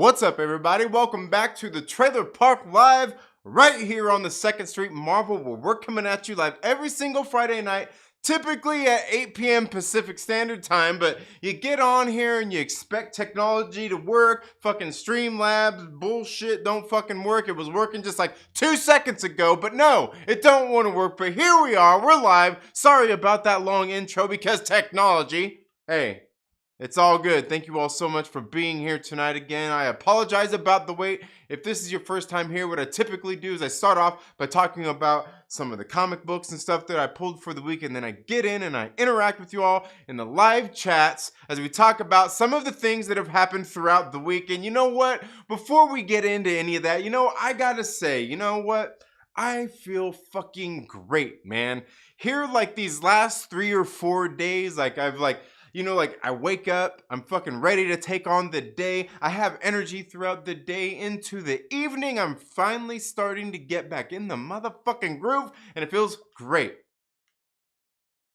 What's up, everybody? Welcome back to the Trailer Park Live right here on the 2nd Street Marvel, where we're coming at you live every single Friday night, typically at 8 p.m. Pacific Standard Time. But you get on here and you expect technology to work. Fucking Streamlabs bullshit don't fucking work. It was working just like 2 seconds ago, but no, it don't want to work. But here we are, we're live. Sorry about that long intro because technology. Hey, it's all good. Thank you all so much for being here tonight again. I apologize about the wait. If this is your first time here, what I typically do is I start off by talking about some of the comic books and stuff that I pulled for the week, and then I get in and I interact with you all in the live chats as we talk about some of the things that have happened throughout the week. And you know what? Before we get into any of that, I gotta say, you know what? I feel fucking great, man. Here, like these last 3 or 4 days, I wake up, I'm fucking ready to take on the day. I have energy throughout the day into the evening. I'm finally starting to get back in the motherfucking groove, and it feels great.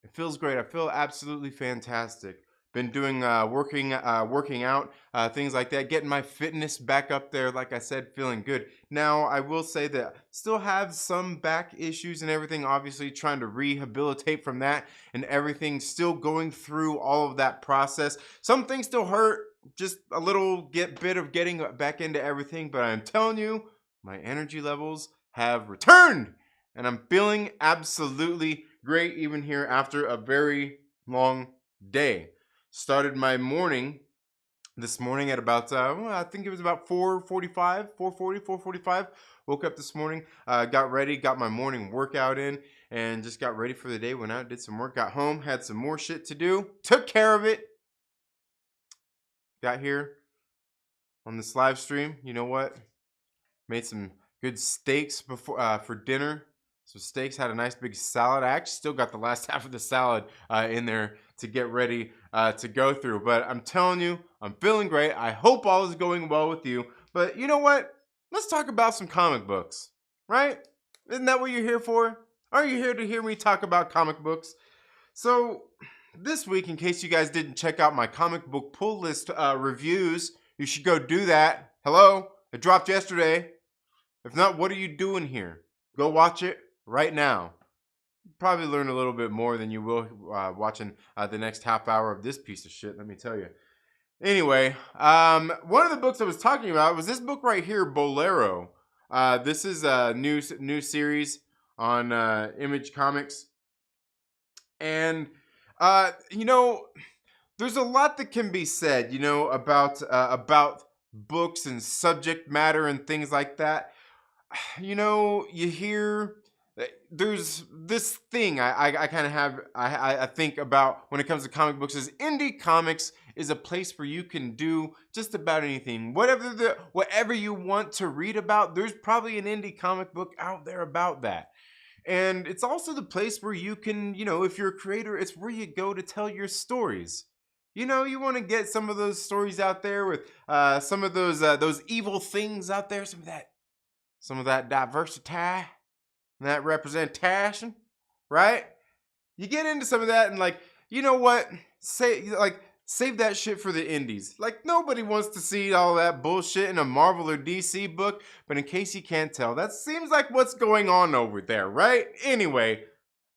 It feels great. I feel absolutely fantastic. Been doing working out, things like that, getting my fitness back up there. Like I said, feeling good. Now, I will say that I still have some back issues and everything, obviously trying to rehabilitate from that and everything, still going through all of that process. Some things still hurt, just a little bit of getting back into everything, but I'm telling you, my energy levels have returned and I'm feeling absolutely great even here after a very long day. Started my morning this morning at about, I think it was about 4:45, 4:40, 4:45. Woke up this morning, got ready, got my morning workout in, and just got ready for the day. Went out, did some work, got home, had some more shit to do, took care of it. Got here on this live stream. You know what? Made some good steaks before for dinner. So steaks, had a nice big salad. I actually still got the last half of the salad in there to get ready to go through. But I'm telling you, I'm feeling great. I hope all is going well with you. But you know what? Let's talk about some comic books, right? Isn't that what you're here for? Are you here to hear me talk about comic books? So this week, in case you guys didn't check out my comic book pull list reviews, you should go do that. Hello? It dropped yesterday. If not, what are you doing here? Go watch it right now. Probably learn a little bit more than you will watching the next half hour of this piece of shit, let me tell you. Anyway, one of the books I was talking about was this book right here, Bolero. This is a new series on Image Comics. And, there's a lot that can be said, about books and subject matter and things like that. You hear there's this thing I kind of have I think about when it comes to comic books is indie comics is a place where you can do just about anything. Whatever you want to read about, there's probably an indie comic book out there about that. And it's also the place where you can, if you're a creator, it's where you go to tell your stories. You want to get some of those stories out there with some of those evil things out there, some of that diversity, that representation, right? You get into some of that and you know what? Save that shit for the indies. Nobody wants to see all that bullshit in a Marvel or DC book, but in case you can't tell, that seems like what's going on over there, right? Anyway,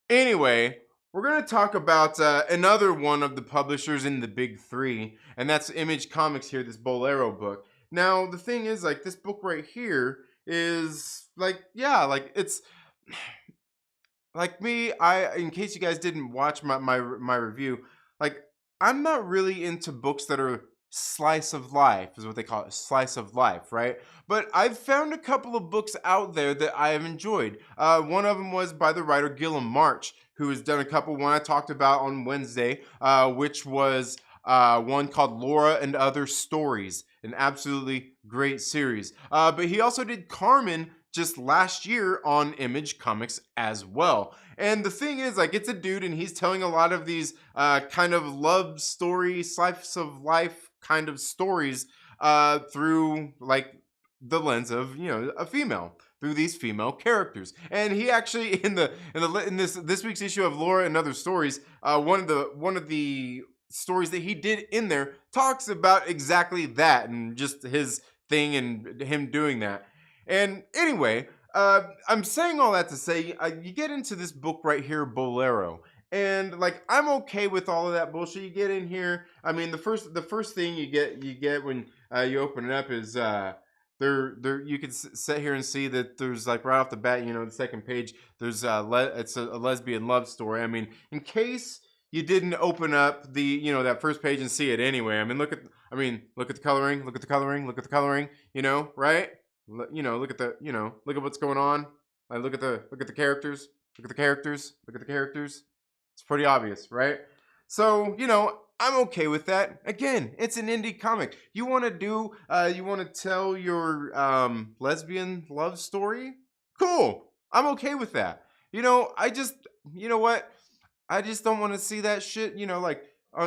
we're going to talk about another one of the publishers in the big three, and that's Image Comics here, this Bolero book. Now, the thing is, this book right here is it's like me. In case you guys didn't watch my review, I'm not really into books that are slice of life, is what they call it, slice of life, right? But I've found a couple of books out there that I have enjoyed. One of them was by the writer Gilliam March, who has done a couple. One I talked about on Wednesday, which was one called Laura and Other Stories, an absolutely great series. But he also did Carmen just last year on Image Comics as well. And the thing is, it's a dude and he's telling a lot of these kind of love story, slice of life kind of stories through the lens of, a female, through these female characters. And he actually in this week's issue of Laura and Other Stories, one of the stories that he did in there talks about exactly that and just his thing and him doing that. And anyway, I'm saying all that to say you get into this book right here, Bolero. And like I'm okay with all of that bullshit. You get in here. I mean, the first thing you get when you open it up is there you can sit here and see that there's like right off the bat, the second page, there's it's a lesbian love story. I mean, in case you didn't open up the that first page and see it anyway. Look at the coloring, look at the coloring, look at the coloring, right? Look at look at what's going on. Like look at the characters, look at the characters, look at the characters. It's pretty obvious, right? So, I'm okay with that. Again, it's an indie comic. You want to tell your lesbian love story? Cool. I'm okay with that. You know what? I just don't want to see that shit, like,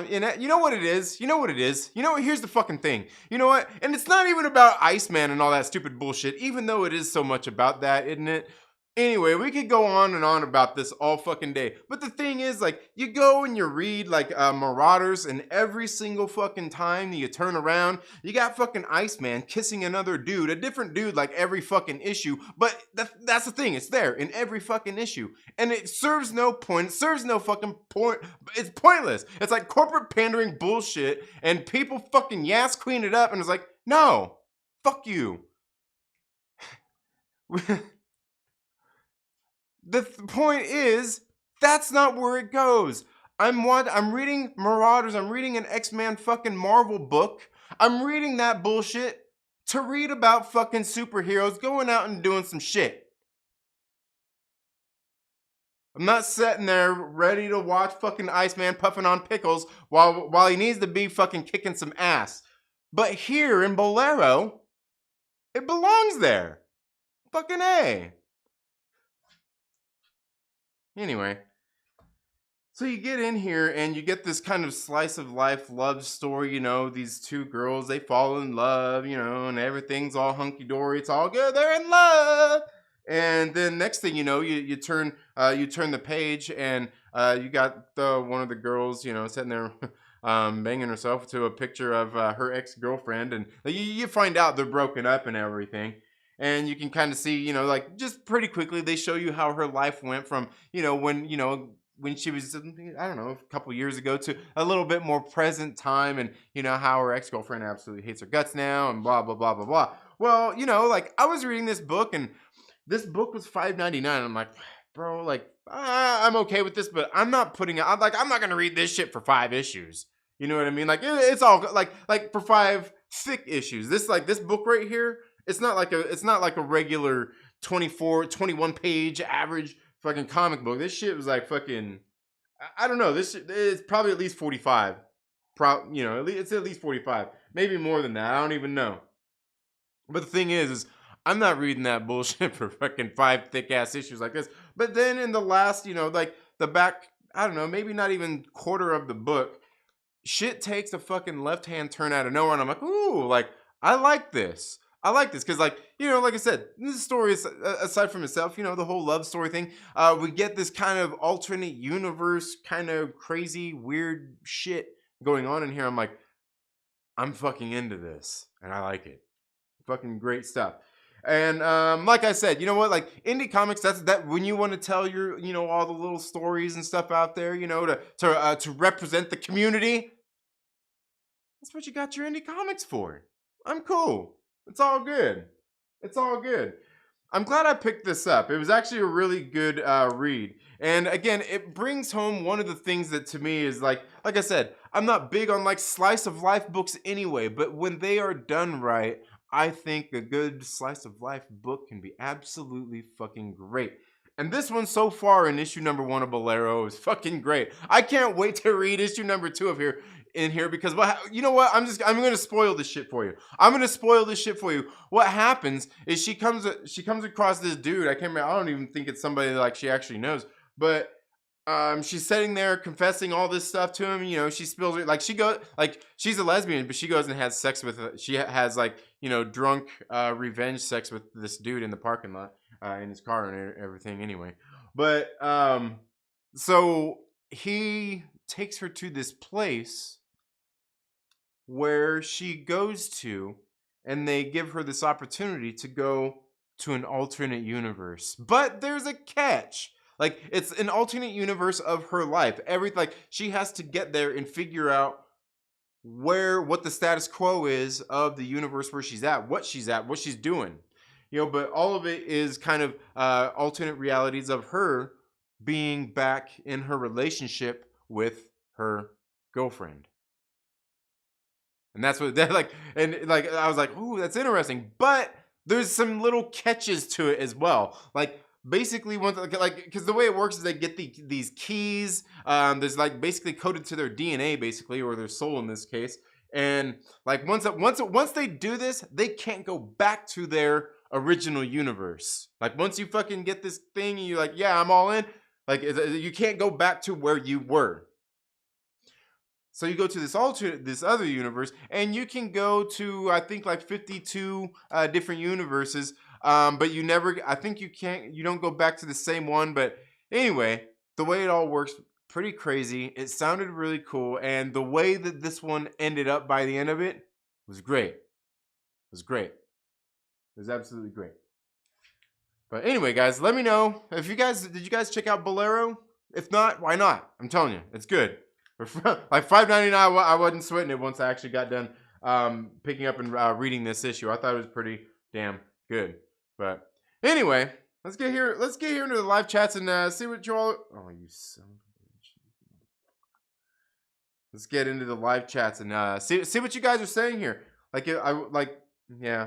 you know what it is? You know what it is? Here's the fucking thing. You know what? And it's not even about Iceman and all that stupid bullshit, even though it is so much about that, isn't it? Anyway, we could go on and on about this all fucking day. But the thing is, like, you go and you read, like, Marauders, and every single fucking time that you turn around, you got fucking Iceman kissing another dude, a different dude, like, every fucking issue. But that's the thing, it's there in every fucking issue. And it serves no point, it serves no fucking point. It's pointless. It's like corporate pandering bullshit, and people fucking Yas Queen it up, and it's like, no, fuck you. The point is, that's not where it goes. I'm reading Marauders. I'm reading an X-Men fucking Marvel book. I'm reading that bullshit to read about fucking superheroes going out and doing some shit. I'm not sitting there ready to watch fucking Iceman puffing on pickles while he needs to be fucking kicking some ass. But here in Bolero, it belongs there. Fucking A. Anyway, so you get in here and you get this kind of slice of life love story. These two girls, they fall in love, and everything's all hunky dory. It's all good. They're in love. And then next thing you know, you turn the page, and you got one of the girls, sitting there banging herself to a picture of her ex-girlfriend, and you find out they're broken up and everything. And you can kind of see, like just pretty quickly, they show you how her life went from, when she was, I don't know, a couple years ago to a little bit more present time, and how her ex-girlfriend absolutely hates her guts now, and blah blah blah blah blah. Well, like I was reading this book, and this book was $5.99. I'm like, bro, like I'm okay with this, but I'm not I'm not gonna read this shit for 5 issues. You know what I mean? Like it's all like for 5 thick issues. This book right here. It's not like a regular 21 page average fucking comic book. This shit was like fucking, I don't know. This is probably at least 45. It's at least 45. Maybe more than that. I don't even know. But the thing is I'm not reading that bullshit for fucking 5 thick ass issues like this. But then in the last, like the back, I don't know, maybe not even quarter of the book, shit takes a fucking left hand turn out of nowhere, and I'm like, ooh, like I like this. I like this because, like I said, this story is aside from itself, the whole love story thing. We get this kind of alternate universe, kind of crazy, weird shit going on in here. I'm like, I'm fucking into this, and I like it. Fucking great stuff. And like I said, you know what? Like indie comics, that's that when you want to tell your, all the little stories and stuff out there, to represent the community. That's what you got your indie comics for. I'm cool. It's all good. It's all good. I'm glad I picked this up. It was actually a really good read. And again, it brings home one of the things that to me is like I said, I'm not big on like slice of life books anyway, but when they are done right, I think a good slice of life book can be absolutely fucking great. And this one so far in issue number 1 of Bolero is fucking great. I can't wait to read issue number 2 of here in here because you know what? I'm gonna spoil this shit for you. I'm gonna spoil this shit for you. What happens is she comes across this dude. I can't remember. I don't even think it's somebody like she actually knows, but she's sitting there confessing all this stuff to him. She spills it like she's a lesbian, but she goes and has sex with. She has like drunk revenge sex with this dude in the parking lot in his car and everything. Anyway, but so he takes her to this place where she goes to, and they give her this opportunity to go to an alternate universe. But there's a catch. Like, it's an alternate universe of her life. Like, she has to get there and figure out what the status quo is of the universe where she's at, what she's doing. But all of it is kind of alternate realities of her being back in her relationship with her girlfriend. And that's what they're like. And like, I was like, ooh, that's interesting. But there's some little catches to it as well. Like, basically, because the way it works is they get these keys. There's like basically coded to their DNA, basically, or their soul in this case. And like once they do this, they can't go back to their original universe. Like, once you fucking get this thing, and you're like, yeah, I'm all in. Like, you can't go back to where you were. So you go to this other universe, and you can go to, I think, like 52 different universes. But you don't go back to the same one. But anyway, the way it all works, pretty crazy. It sounded really cool. And the way that this one ended up by the end of it was great. It was great. It was absolutely great. But anyway, guys, let me know did you guys check out Bolero? If not, why not? I'm telling you, it's good. Like $5.99, I wasn't sweating it once I actually got done picking up and reading this issue. I thought it was pretty damn good. But anyway, let's get here into the live chats and see what you all. Oh, you son of a bitch! Let's get into the live chats and see what you guys are saying here. Yeah.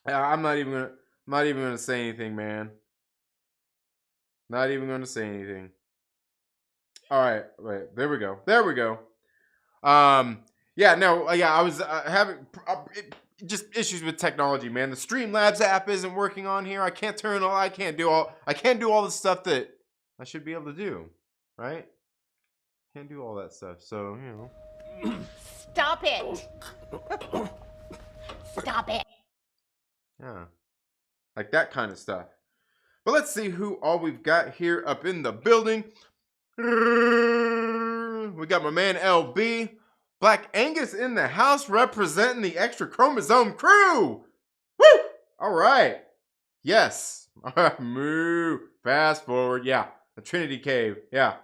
I'm not even gonna say anything, man. Not even gonna say anything. All right, wait. There we go. Yeah. No. Yeah. I was having just issues with technology, man. The Streamlabs app isn't working on here. I can't do all the stuff that I should be able to do, right? Can't do all that stuff. So Stop it. Stop it. Yeah, like that kind of stuff. But let's see who all we've got here up in the building. We got my man LB, Black Angus in the house representing the Extra Chromosome crew. Woo! All right. Yes. All right. Moo. Fast forward. Yeah. The Trinity Cave. Yeah.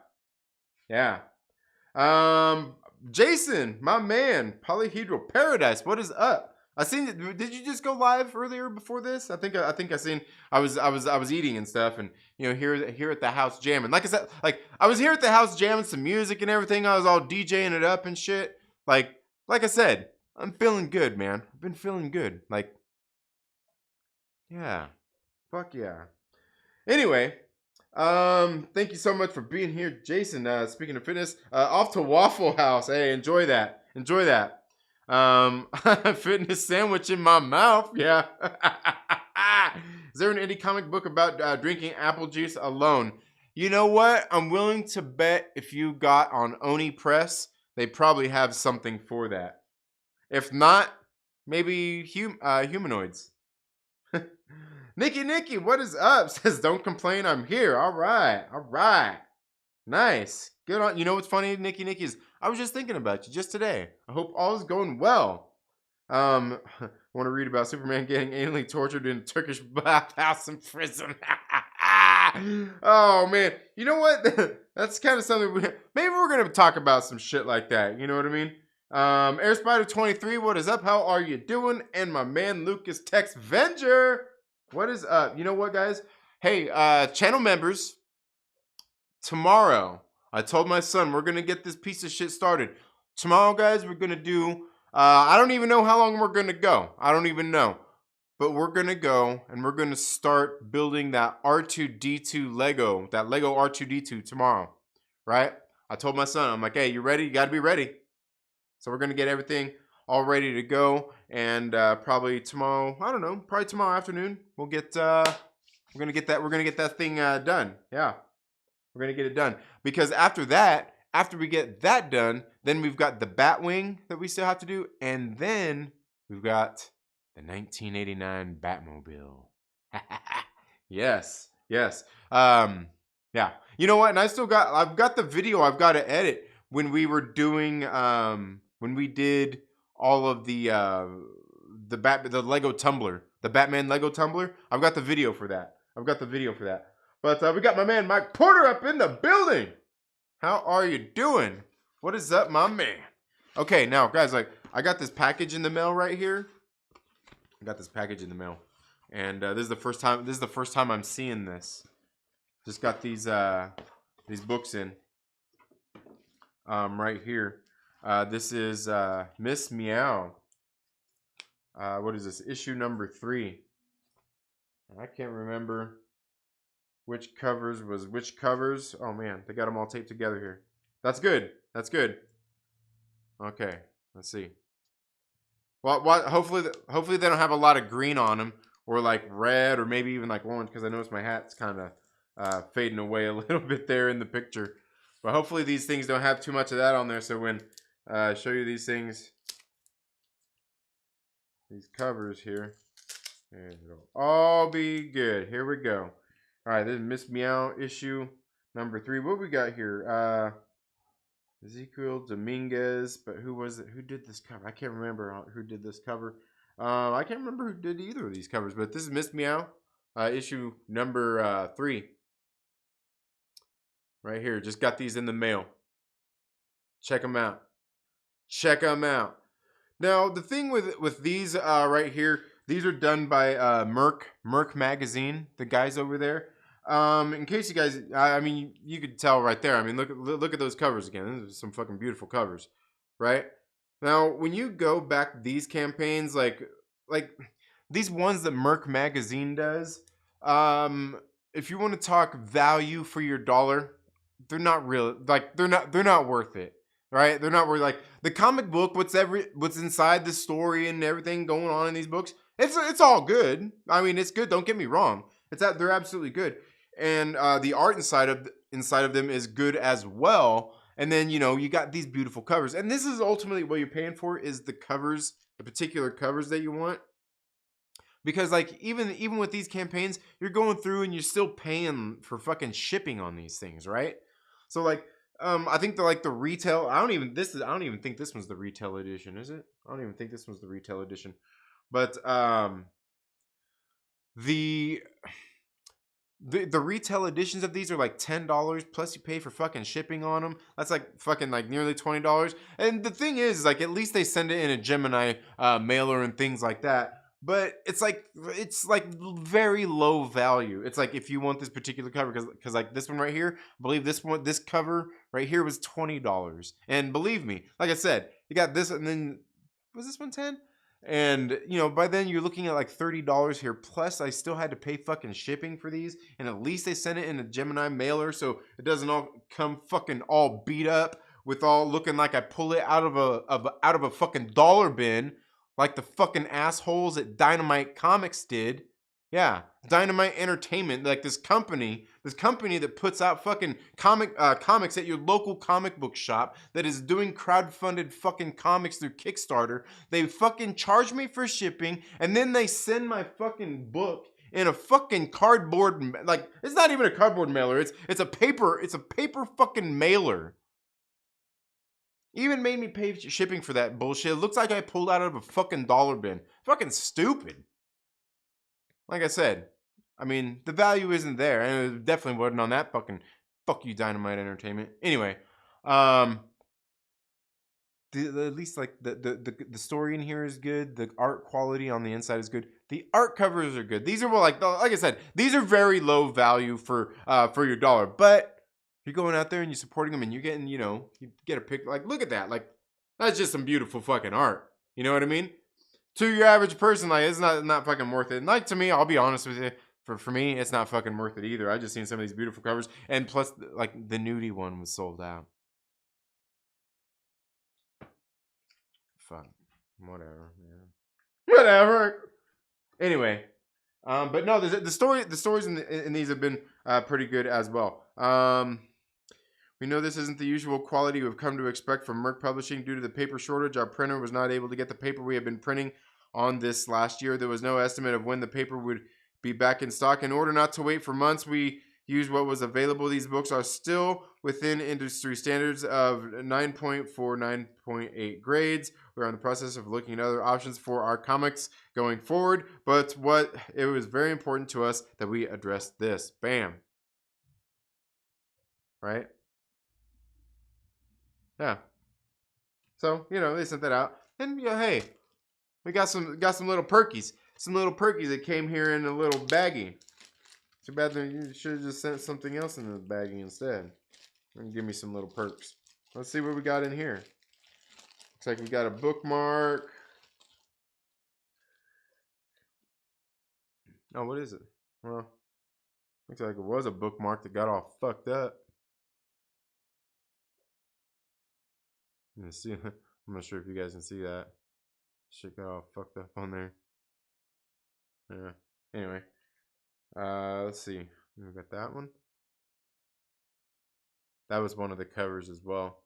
Jason, my man, Polyhedral Paradise. What is up? I seen. Did you just go live earlier before this? I think I seen. I was eating and stuff, and here at the house jamming. Like I said, like I was here at the house jamming some music and everything. I was all DJing it up and shit. Like I said, I'm feeling good, man. I've been feeling good. Like, yeah, fuck yeah. Anyway, thank you so much for being here, Jason. Speaking of fitness, off to Waffle House. Hey, enjoy that. Fitness sandwich in my mouth. Yeah. Is there an indie comic book about drinking apple juice alone? You know what? I'm willing to bet if you got on Oni Press, they probably have something for that. If not, maybe humanoids. Nikki, what is up? Says, don't complain, I'm here. All right. Nice. Good on. You know what's funny, Nikki is I was just thinking about you just today. I hope all is going well. Want to read about Superman getting anally tortured in a Turkish bathhouse in prison. Oh man, you know what? That's kind of something. Maybe we're gonna talk about some shit like that. You know what I mean? Air Spider 23, what is up? How are you doing? And my man Lucas Texvenger, what is up? You know what, guys? Hey, channel members. Tomorrow, I told my son we're gonna get this piece of shit started. Tomorrow, guys, we're gonna do. I don't even know how long we're gonna go. I don't even know. But we're gonna go and we're gonna start building that R2D2 Lego, that Lego R2D2 tomorrow, right? I told my son, I'm like, hey, you ready? You gotta be ready. So we're gonna get everything all ready to go, and probably tomorrow, I don't know, probably tomorrow afternoon, we'll get. We're gonna get that thing done. Yeah, we're gonna get it done because after we get that done, then we've got the Batwing that we still have to do, and then we've got the 1989 Batmobile. Yes. Yeah. You know what? And I've got the video I've got to edit when we were doing, when we did all of the the Lego tumbler, the Batman Lego tumbler. I've got the video for that. But we got my man Mike Porter up in the building. How are you doing? What is up, my man? Okay, now guys, like I got this package in the mail right here. And this is the first time I'm seeing this. Just got these books in. Right here. This is Miss Meow. What is this? Issue number 3. I can't remember which covers was which covers. Oh man, they got them all taped together here. That's good. Okay, let's see. Well, hopefully they don't have a lot of green on them, or like red, or maybe even like orange, because I noticed my hat's kind of fading away a little bit there in the picture. But hopefully these things don't have too much of that on there, so when I show you these things, these covers here, and it'll all be good. Here we go. All right, this is Miss Meow issue number 3. What we got here? Ezekiel Dominguez, but who was it? Who did this cover? I can't remember who did this cover. I can't remember who did either of these covers, but this is Miss Meow, issue number 3. Right here. Just got these in the mail. Check them out. Now, the thing with these right here, these are done by Merc Magazine, the guys over there. In case you guys, I mean, you could tell right there. I mean, look at those covers again. Those are some fucking beautiful covers, right? Now, when you go back these campaigns, like these ones that Merc Magazine does, if you want to talk value for your dollar, they're not real. Like they're not worth it, right? They're not worth like the comic book. What's inside the story and everything going on in these books. It's all good. I mean, it's good. Don't get me wrong. They're absolutely good. And the art inside of them is good as well. And then, you know, you got these beautiful covers. And this is ultimately what you're paying for, is the covers, the particular covers that you want. Because like even with these campaigns, you're going through and you're still paying for fucking shipping on these things, right? So like I think the retail, I don't even think this one's the retail edition, is it? I don't even think this one's the retail edition. But the retail editions of these are like $10, plus you pay for fucking shipping on them. That's like fucking like nearly $20. And the thing is, like, at least they send it in a Gemini mailer and things like that. But it's like very low value. It's like if you want this particular cover, because like this one right here, I believe this cover right here was $20. And believe me, like I said, you got this, and then was this one 10? And, you know, by then you're looking at like $30 here. Plus, I still had to pay fucking shipping for these. And at least they sent it in a Gemini mailer, so it doesn't all come fucking all beat up with all looking like I pull it out of a fucking dollar bin, like the fucking assholes at Dynamite Comics did. Yeah, Dynamite Entertainment, like this company that puts out fucking comics at your local comic book shop that is doing crowdfunded fucking comics through Kickstarter. They fucking charge me for shipping, and then they send my fucking book in a fucking cardboard, like it's not even a cardboard mailer. It's a paper fucking mailer. Even made me pay shipping for that bullshit. It looks like I pulled out of a fucking dollar bin. Fucking stupid. Like I said, I mean, the value isn't there, and it definitely wasn't on that fucking fuck you Dynamite Entertainment. Anyway, at least like the story in here is good. The art quality on the inside is good. The art covers are good. These are like I said, these are very low value for your dollar, but you're going out there and you're supporting them, and you're getting, you know, you get a pic. Like, look at that. Like, that's just some beautiful fucking art. You know what I mean? To your average person, like, it's not fucking worth it. And like, to me, I'll be honest with you, for me, it's not fucking worth it either. I just seen some of these beautiful covers, and plus, like, the nudie one was sold out. Fuck, whatever, man. Whatever. Anyway, but no, the stories in these have been pretty good as well. We know this isn't the usual quality we've come to expect from Merc Publishing. Due to the paper shortage, our printer was not able to get the paper we have been printing on this last year. There was no estimate of when the paper would be back in stock. In order not to wait for months, we use what was available. These books are still within industry standards of 9.4, 9.8 grades. We're in the process of looking at other options for our comics going forward, but it was very important to us that we address this. Bam. Right? Yeah. So, they sent that out. And hey, we got some little perkies. Some little perkies that came here in a little baggie. Too bad that you should have just sent something else in the baggie instead. And give me some little perks. Let's see what we got in here. Looks like we got a bookmark. Oh, what is it? Well, looks like it was a bookmark that got all fucked up. See, I'm not sure if you guys can see that. Shit got all fucked up on there. Yeah. Anyway. Let's see. We got that one. That was one of the covers as well.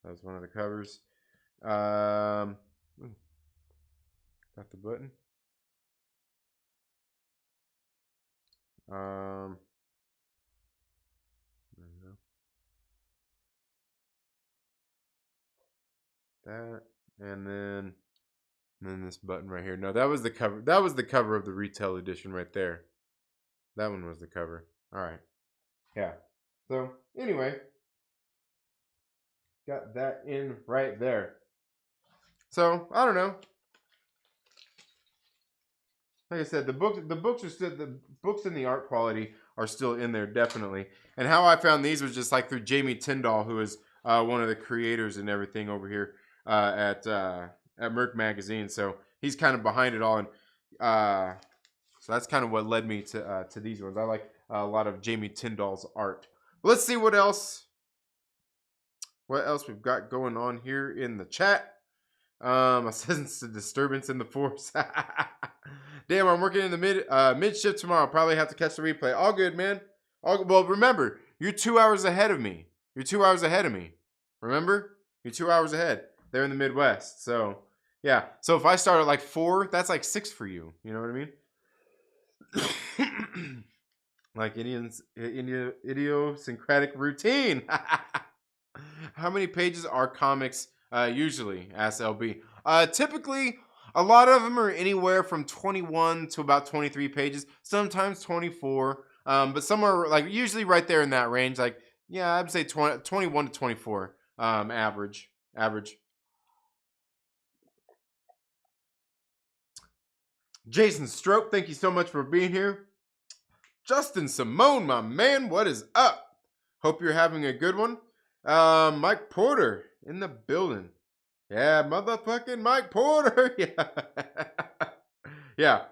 That was one of the covers. Got the button. There you go. That and then this button right here. No, that was the cover. That was the cover of the retail edition right there. That one was the cover. All right. Yeah. So anyway, got that in right there. So I don't know. Like I said, the books are still, the books and the art quality are still in there definitely. And how I found these was just like through Jamie Tyndall, who is one of the creators and everything over here at Merc Magazine. So he's kind of behind it all, and so that's kind of what led me to these ones. I like a lot of Jamie Tyndall's art. Let's see what else we've got going on here in the chat. I sense a disturbance in the force. Damn, I'm working in the mid shift tomorrow. Probably have to catch the replay. All good, man. Well, remember, you're 2 hours ahead of me. Remember? You're 2 hours ahead. They're in the Midwest. So, yeah. So if I start at like 4, that's like 6 for you. You know what I mean? Like idiosyncratic routine. How many pages are comics usually? Asks LB. Typically, a lot of them are anywhere from 21 to about 23 pages. Sometimes 24. But some are like usually right there in that range. Like, yeah, I'd say 21 to 24 average. Jason Strope, thank you so much for being here. Justin Simone, my man, what is up? Hope you're having a good one. Mike Porter in the building. Yeah, motherfucking Mike Porter. Yeah.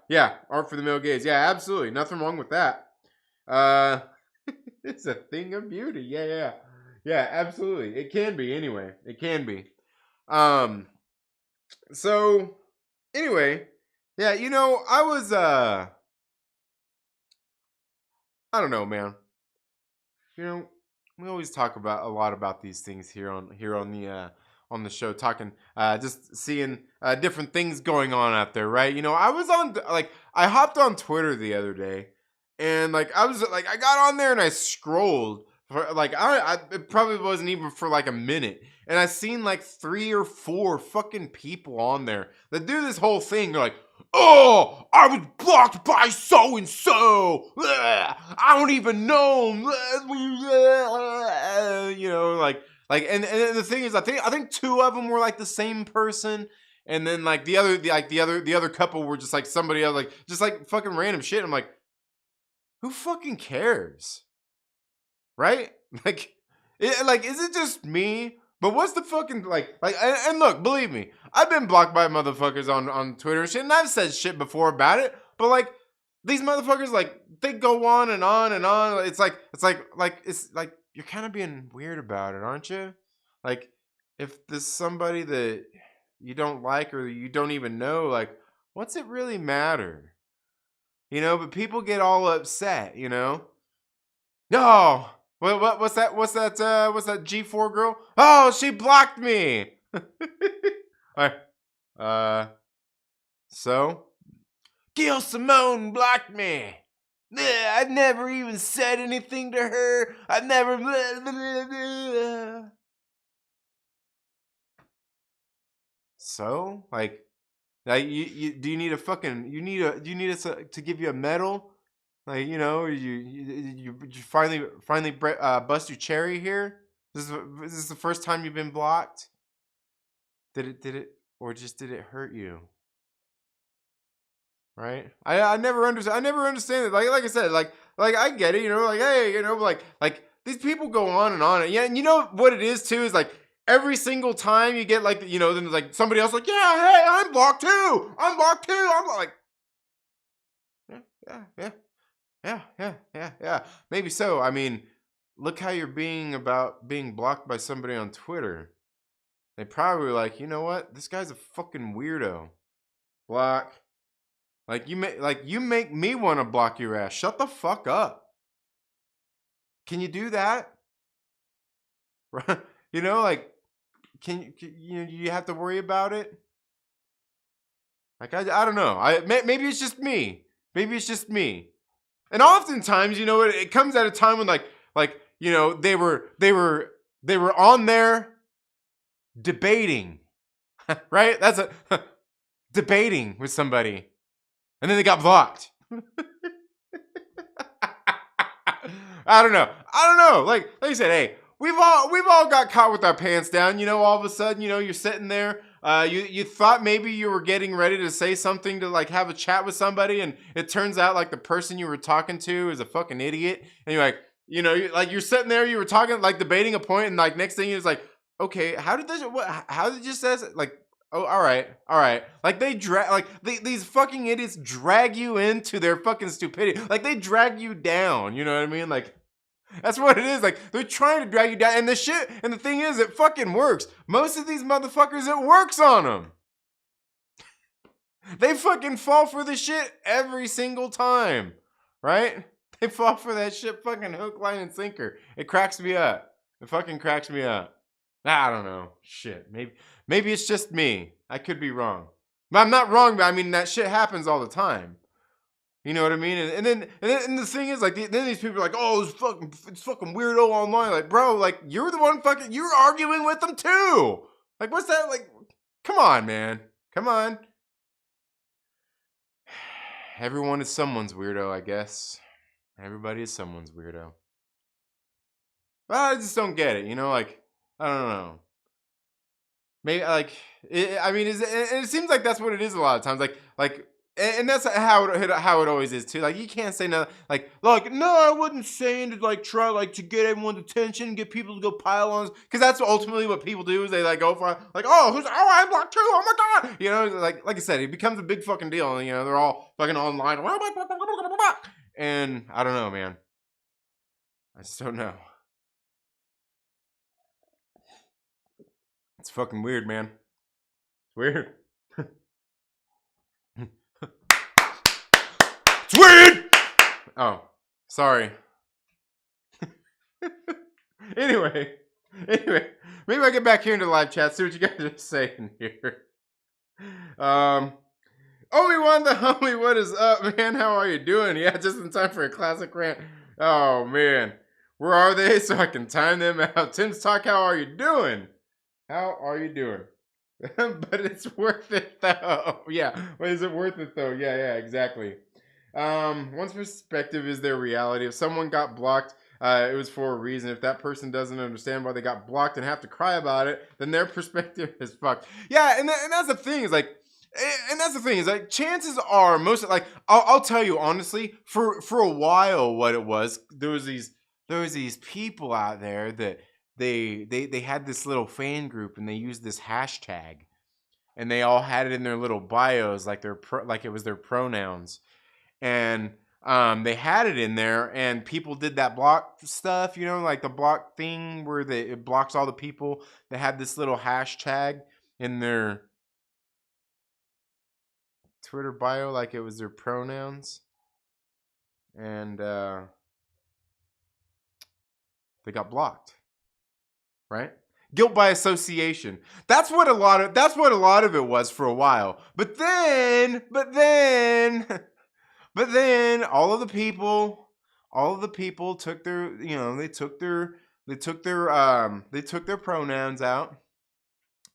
Art for the male gaze. Yeah, absolutely. Nothing wrong with that. It's a thing of beauty. Yeah, absolutely. It can be anyway. It can be. So anyway, yeah, I was I don't know, man. We always talk about a lot about these things here on the show, talking just seeing different things going on out there, right? I was on I hopped on Twitter the other day, and I got on there and I scrolled for it probably wasn't even for like a minute, and I seen like 3 or 4 fucking people on there that do this whole thing. They're like, oh, I was blocked by so and so. I don't even know. And the thing is, I think 2 of them were like the same person, and then the other couple were just like somebody else, just fucking random shit. I'm like, who fucking cares, right? Is it just me? But what's the fucking and look, believe me, I've been blocked by motherfuckers on Twitter and shit, and I've said shit before about it. But these motherfuckers, they go on and on and on. It's like you're kind of being weird about it, aren't you? If there's somebody that you don't like or you don't even know, what's it really matter? But people get all upset, No. What's that G4 girl? Oh, she blocked me. All right. So Gil Simone blocked me. I've never even said anything to her. I've never. Blah, blah, blah. So, like do you need a fucking, do you need us to give you a medal? Like, you finally bust your cherry here? Is this the first time you've been blocked? Did it, or just did it hurt you? Right? I never understand. I never understand it. Like I said, like I get it. Like, hey, like these people go on and on. Yeah, and you know what it is too is like every single time you get like then like somebody else like, yeah, hey, I'm blocked too. I'm blocked too. I'm like, yeah. Maybe so. I mean, look how you're being about being blocked by somebody on Twitter. They probably were like, you know what? This guy's a fucking weirdo. Block. Like you make me want to block your ass. Shut the fuck up. Can you do that? Like you have to worry about it. Like I don't know. Maybe it's just me. Maybe it's just me. And oftentimes, it comes at a time when they were on there debating, right? That's debating with somebody, and then they got blocked. I don't know. Like I said, hey, we've all got caught with our pants down. All of a sudden, you're sitting there. You thought maybe you were getting ready to say something to like have a chat with somebody, and it turns out like the person you were talking to is a fucking idiot, and you're like, you're sitting there, you were talking like debating a point, and like next thing is like, okay, how did you say it? Like, oh, all right. Like these fucking idiots drag you into their fucking stupidity. Like they drag you down. You know what I mean? Like that's what it is. Like they're trying to drag you down, and the thing is, it fucking works. Most of these motherfuckers, it works on them. They fucking fall for the shit every single time, right? They fall for that shit fucking hook, line, and sinker. It cracks me up. It fucking cracks me up. I don't know. Shit. Maybe it's just me. I could be wrong. But I'm not wrong, but I mean that shit happens all the time. You know what I mean? And then the thing is, like, then these people are like, oh, it's fucking weirdo online. Like, bro, like, you're the one you're arguing with them too. Like, what's that? Like, come on, man. Come on. Everyone is someone's weirdo, I guess. Everybody is someone's weirdo. But I just don't get it, like, I don't know. Maybe, like, it seems like that's what it is a lot of times. Like, and that's how it always is too. Like you can't say no. Like no, I wasn't saying to like try like to get everyone's attention, get people to go pile on, because that's ultimately what people do is they like go for like I'm blocked too. Oh my god, like I said, it becomes a big fucking deal, and they're all fucking online, and I don't know, man. I just don't know. It's fucking weird, man. It's weird. It's weird! Oh, sorry. Anyway, maybe I get back here into the live chat, see what you guys are saying here. Obi-Juan the homie, what is up, man? How are you doing? Yeah, just in time for a classic rant. Oh, man. Where are they so I can time them out? Tim's Talk, how are you doing? How are you doing? But it's worth it, though. Yeah, but is it worth it, though? Yeah, exactly. One's perspective is their reality. If someone got blocked, it was for a reason. If that person doesn't understand why they got blocked and have to cry about it, then their perspective is fucked. Yeah, and that's the thing is like, chances are most like I'll tell you honestly, for a while, what it was, there was these people out there that they had this little fan group and they used this hashtag, and they all had it in their little bios like like it was their pronouns. And they had it in there, and people did that block stuff, like the block thing where it blocks all the people that had this little hashtag in their Twitter bio, like it was their pronouns, and they got blocked, right? Guilt by association. That's what a lot of it was for a while. But then But then all of the people took their, they took their pronouns out,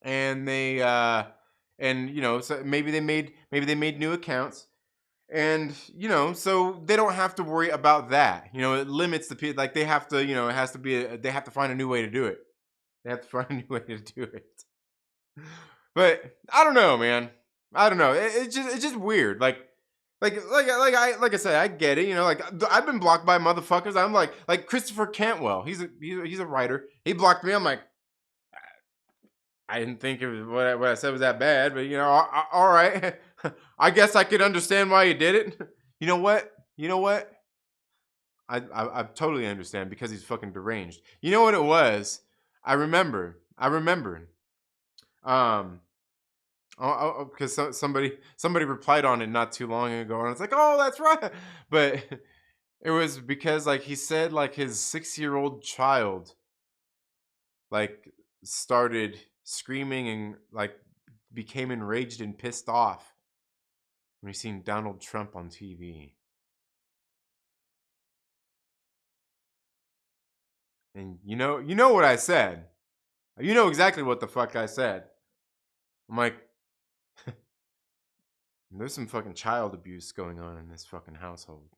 and so maybe they made new accounts, and so they don't have to worry about that. It limits the people, like they have to, it has to be they have to find a new way to do it. They have to find a new way to do it. But I don't know, man. I don't know. It's just weird. Like I said, I get it. Like I've been blocked by motherfuckers. I'm like Christopher Cantwell. He's a writer. He blocked me. I'm like, I didn't think it was what I said was that bad, but all right. I guess I could understand why you did it. You know what? You know what? I totally understand, because he's fucking deranged. You know what it was? I remember. Um, because somebody replied on it not too long ago, and it's like, oh, that's right. But it was because like he said like his 6-year-old child like started screaming and like became enraged and pissed off when he seen Donald Trump on TV. And you know what I said. You know exactly what the fuck I said. I'm like, there's some fucking child abuse going on in this fucking household.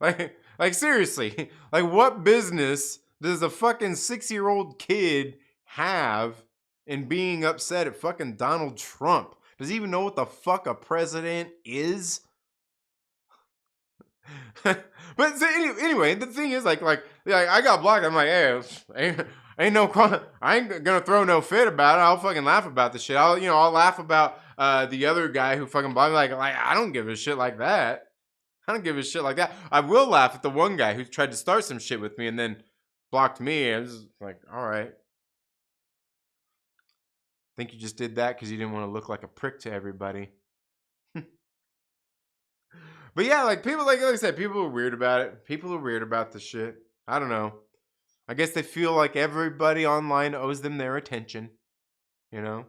like seriously, like what business does a fucking 6-year-old kid have in being upset at fucking Donald Trump? Does he even know what the fuck a president is? But anyway, the thing is, like I got blocked. I'm like, hey, I ain't gonna throw no fit about it. I'll fucking laugh about the shit. I'll laugh about the other guy who fucking blocked me. Like I don't give a shit like that. I don't give a shit like that. I will laugh at the one guy who tried to start some shit with me and then blocked me. I was like, all right. Think you just did that because you didn't want to look like a prick to everybody. But yeah, like people, like I said, people are weird about it. People are weird about the shit. I don't know. I guess they feel like everybody online owes them their attention. You know,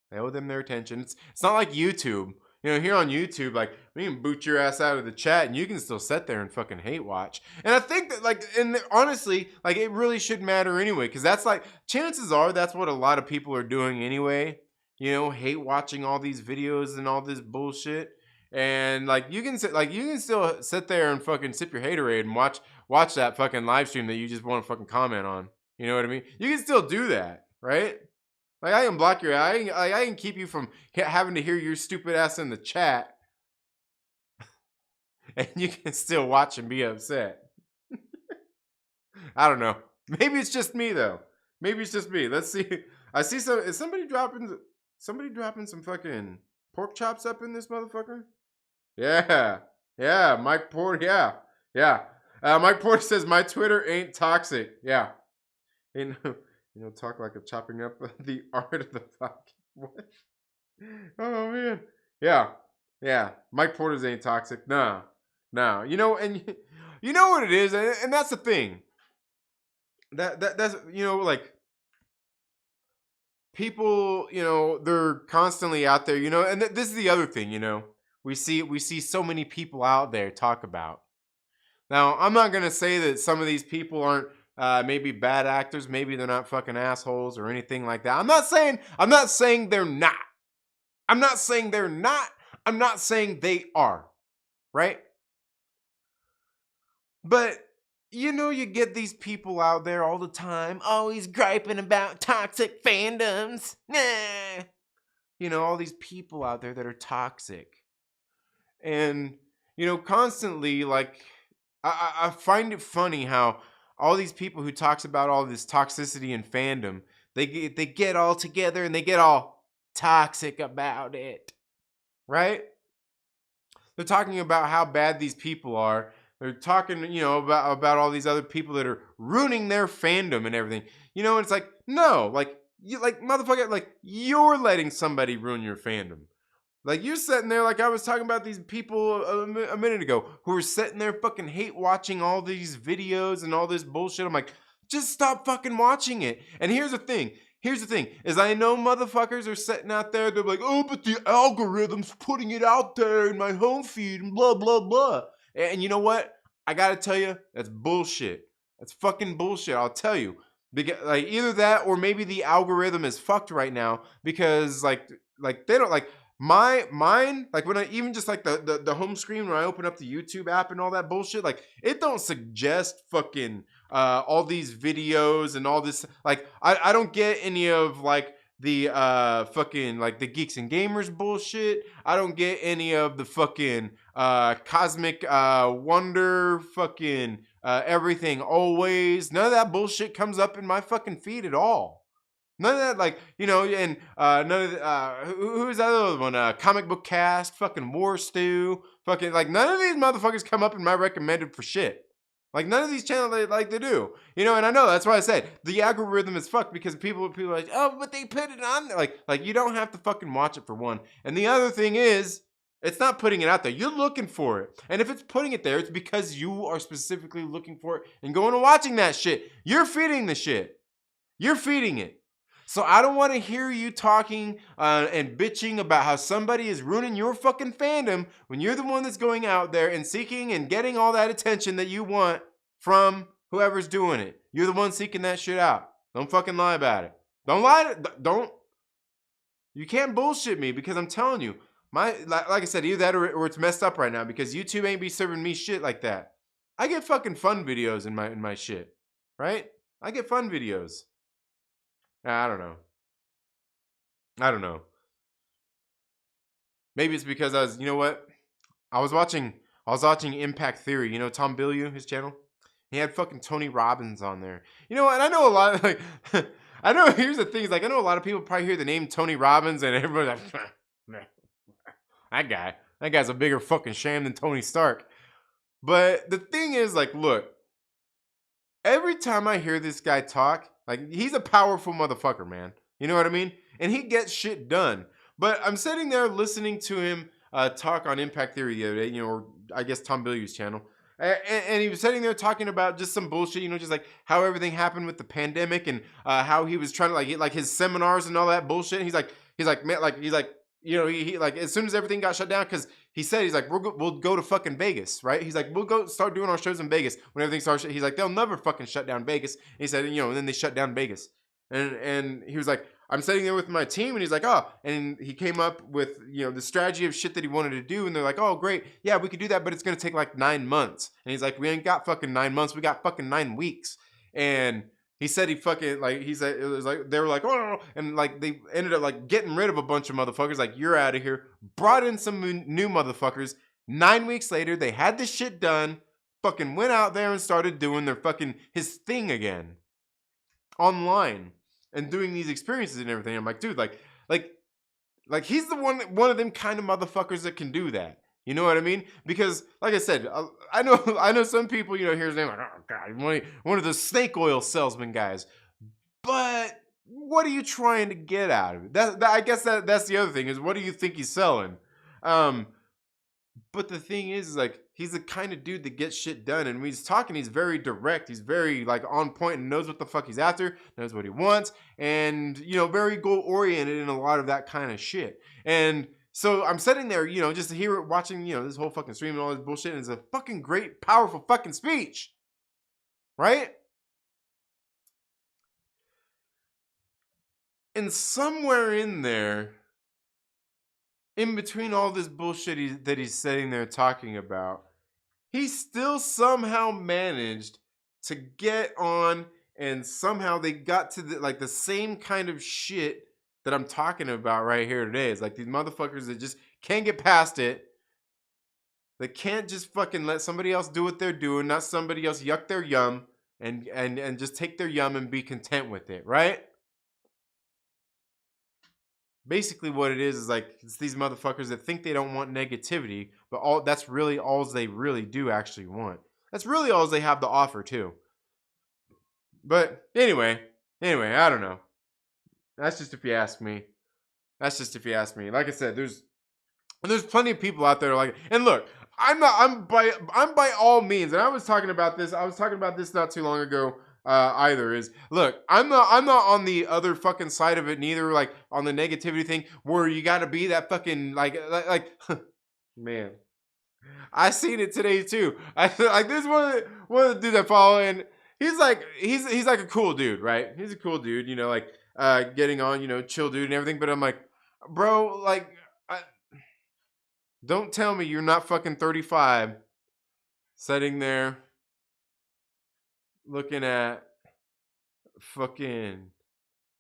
they owe them their attention. It's not like YouTube. Here on YouTube, like we can boot your ass out of the chat, and you can still sit there and fucking hate watch. And I think that, like, and honestly, like it really should matter anyway, because that's like chances are that's what a lot of people are doing anyway. Hate watching all these videos and all this bullshit. And like you can still sit there and fucking sip your haterade and watch that fucking live stream that you just want to fucking comment on. You know what I mean? You can still do that, right? Like I can block your, I can keep you from having to hear your stupid ass in the chat, and you can still watch and be upset. I don't know. Maybe it's just me though. Maybe it's just me. Let's see. I see is somebody dropping some fucking pork chops up in this motherfucker? Yeah. Yeah, Mike Porter. Yeah. Mike Porter says my Twitter ain't toxic. Yeah. Talk like a chopping up the art of the fuck. What? Oh man. Yeah. Mike Porter's ain't toxic. No. And you know what it is, and that's the thing. That's like people, they're constantly out there, and this is the other thing, we see so many people out there talk about. Now, I'm not gonna say that some of these people aren't maybe bad actors, maybe they're not fucking assholes or anything like that. I'm not saying they're not. I'm not saying they're not. I'm not saying they are. Right? But you get these people out there all the time, always griping about toxic fandoms. Nah. All these people out there that are toxic. And, constantly, like, I find it funny how all these people who talks about all this toxicity in fandom, they get all together and they get all toxic about it, right? They're talking about how bad these people are. They're talking, about all these other people that are ruining their fandom and everything. And it's like, no, like motherfucker, like you're letting somebody ruin your fandom. Like you're sitting there, like I was talking about these people a minute ago who were sitting there fucking hate watching all these videos and all this bullshit. I'm like, just stop fucking watching it. And here's the thing. here's the thing, is I know motherfuckers are sitting out there, they're like, oh, but the algorithm's putting it out there in my home feed and blah, blah, blah. And you know what? I gotta tell you, that's bullshit. That's fucking bullshit, I'll tell you. Because, like, either that or maybe the algorithm is fucked right now because like they don't like mine, like when I even just like the home screen when I open up the YouTube app and all that bullshit, like it don't suggest fucking all these videos and all this. Like I don't get any of like the fucking like the geeks and gamers bullshit. I don't get any of the fucking cosmic wonder fucking everything always. None of that bullshit comes up in my fucking feed at all. None of that, like, you know, and none of the, who's that other one? Comic Book Cast, fucking War Stew, fucking, like, none of these motherfuckers come up in my recommended for shit. Like, none of these channels, they do. You know, and I know, that's why I said, the algorithm is fucked because people are like, oh, but they put it on there. Like, you don't have to fucking watch it for one. And the other thing is, it's not putting it out there. You're looking for it. And if it's putting it there, it's because you are specifically looking for it and going and watching that shit. You're feeding the shit. You're feeding it. So I don't want to hear you talking and bitching about how somebody is ruining your fucking fandom when you're the one that's going out there and seeking and getting all that attention that you want from whoever's doing it. You're the one seeking that shit out. Don't fucking lie about it. Don't lie. Don't. You can't bullshit me because I'm telling you, like I said, either that or it's messed up right now because YouTube ain't be serving me shit like that. I get fucking fun videos in my shit, right? I get fun videos. I don't know. Maybe it's because you know what? I was watching Impact Theory. You know Tom Bilyeu, his channel. He had fucking Tony Robbins on there. You know what? And I know a lot of like, I know. Here's the thing: is like I know a lot of people probably hear the name Tony Robbins and everybody's like, that guy's a bigger fucking sham than Tony Stark. But the thing is, like, look, every time I hear this guy talk, like, he's a powerful motherfucker, man. You know what I mean? And he gets shit done. But I'm sitting there listening to him talk on Impact Theory the other day, you know, or I guess Tom Bilyeu's channel. And he was sitting there talking about just some bullshit, you know, just like how everything happened with the pandemic and how he was trying to get like his seminars and all that bullshit. And he's like, man, you know, he like as soon as everything got shut down, because he said he's like we'll go to fucking Vegas, right? He's like we'll go start doing our shows in Vegas when everything starts. He's like they'll never fucking shut down Vegas. And he said, you know, and then they shut down Vegas, and he was like, I'm sitting there with my team, and he's like, oh, and he came up with, you know, the strategy of shit that he wanted to do, and they're like, oh, great, yeah, we could do that, but it's gonna take like 9 months, and he's like, we ain't got fucking 9 months, we got fucking 9 weeks, and he said he fucking, like, he said, it was like, they were like, oh, and like, they ended up like getting rid of a bunch of motherfuckers, like, you're out of here, brought in some new motherfuckers. 9 weeks later, they had this shit done, fucking went out there and started doing their fucking, his thing again, online, and doing these experiences and everything. I'm like, dude, like he's the one of them kind of motherfuckers that can do that. You know what I mean? Because, like I said, I know some people, you know, hear his name like, oh god, one of the snake oil salesman guys. But what are you trying to get out of it? I guess that's the other thing is, what do you think he's selling? But the thing is like, he's the kind of dude that gets shit done. And when he's talking, he's very direct. He's very like on point and knows what the fuck he's after, knows what he wants, and, you know, very goal oriented in a lot of that kind of shit. And so I'm sitting there, you know, just to hear it, watching, you know, this whole fucking stream and all this bullshit. And it's a fucking great, powerful fucking speech. Right? And somewhere in there, in between all this bullshit that he's sitting there talking about, he still somehow managed to get on, and somehow they got to the same kind of shit that I'm talking about right here today. It's like these motherfuckers that just can't get past it. They can't just fucking let somebody else do what they're doing, not somebody else yuck their yum and just take their yum and be content with it, right? Basically what it is like, it's these motherfuckers that think they don't want negativity, but that's really all they really do actually want. That's really all they have to offer too. But anyway, I don't know. That's just if you ask me. Like I said, there's plenty of people out there like, and look, I'm by all means, and I was talking about this not too long ago either. Is look, I'm not on the other fucking side of it neither. Like on the negativity thing, where you got to be that fucking like man. I seen it today too. I like this one of the dudes I follow, and he's like a cool dude, right? He's a cool dude, you know, like getting on, you know, chill dude and everything. But I'm like, bro, like, don't tell me you're not fucking 35, sitting there looking at fucking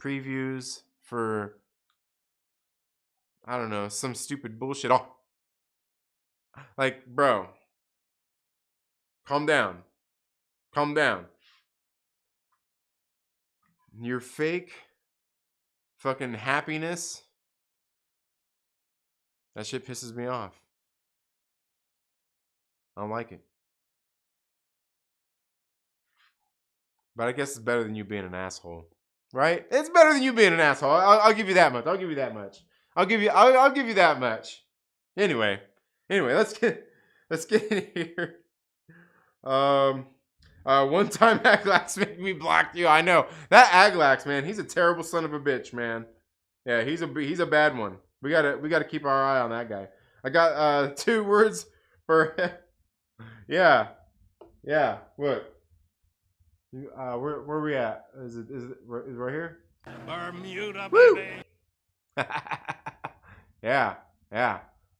previews for I don't know some stupid bullshit. Oh, like, bro, calm down, calm down. Your fake fucking happiness, that shit pisses me off. I don't like it. But I guess it's better than you being an asshole, right? It's better than you being an asshole. I'll give you that much. I'll give you that much. I'll give you that much. Anyway, let's get in here. One time Aglax made me block you. I know that Aglax, man. He's a terrible son of a bitch, man. Yeah, he's a bad one. We gotta keep our eye on that guy. I got 2 words for yeah. What? Where we at? Is it right here? Bermuda, baby. Yeah.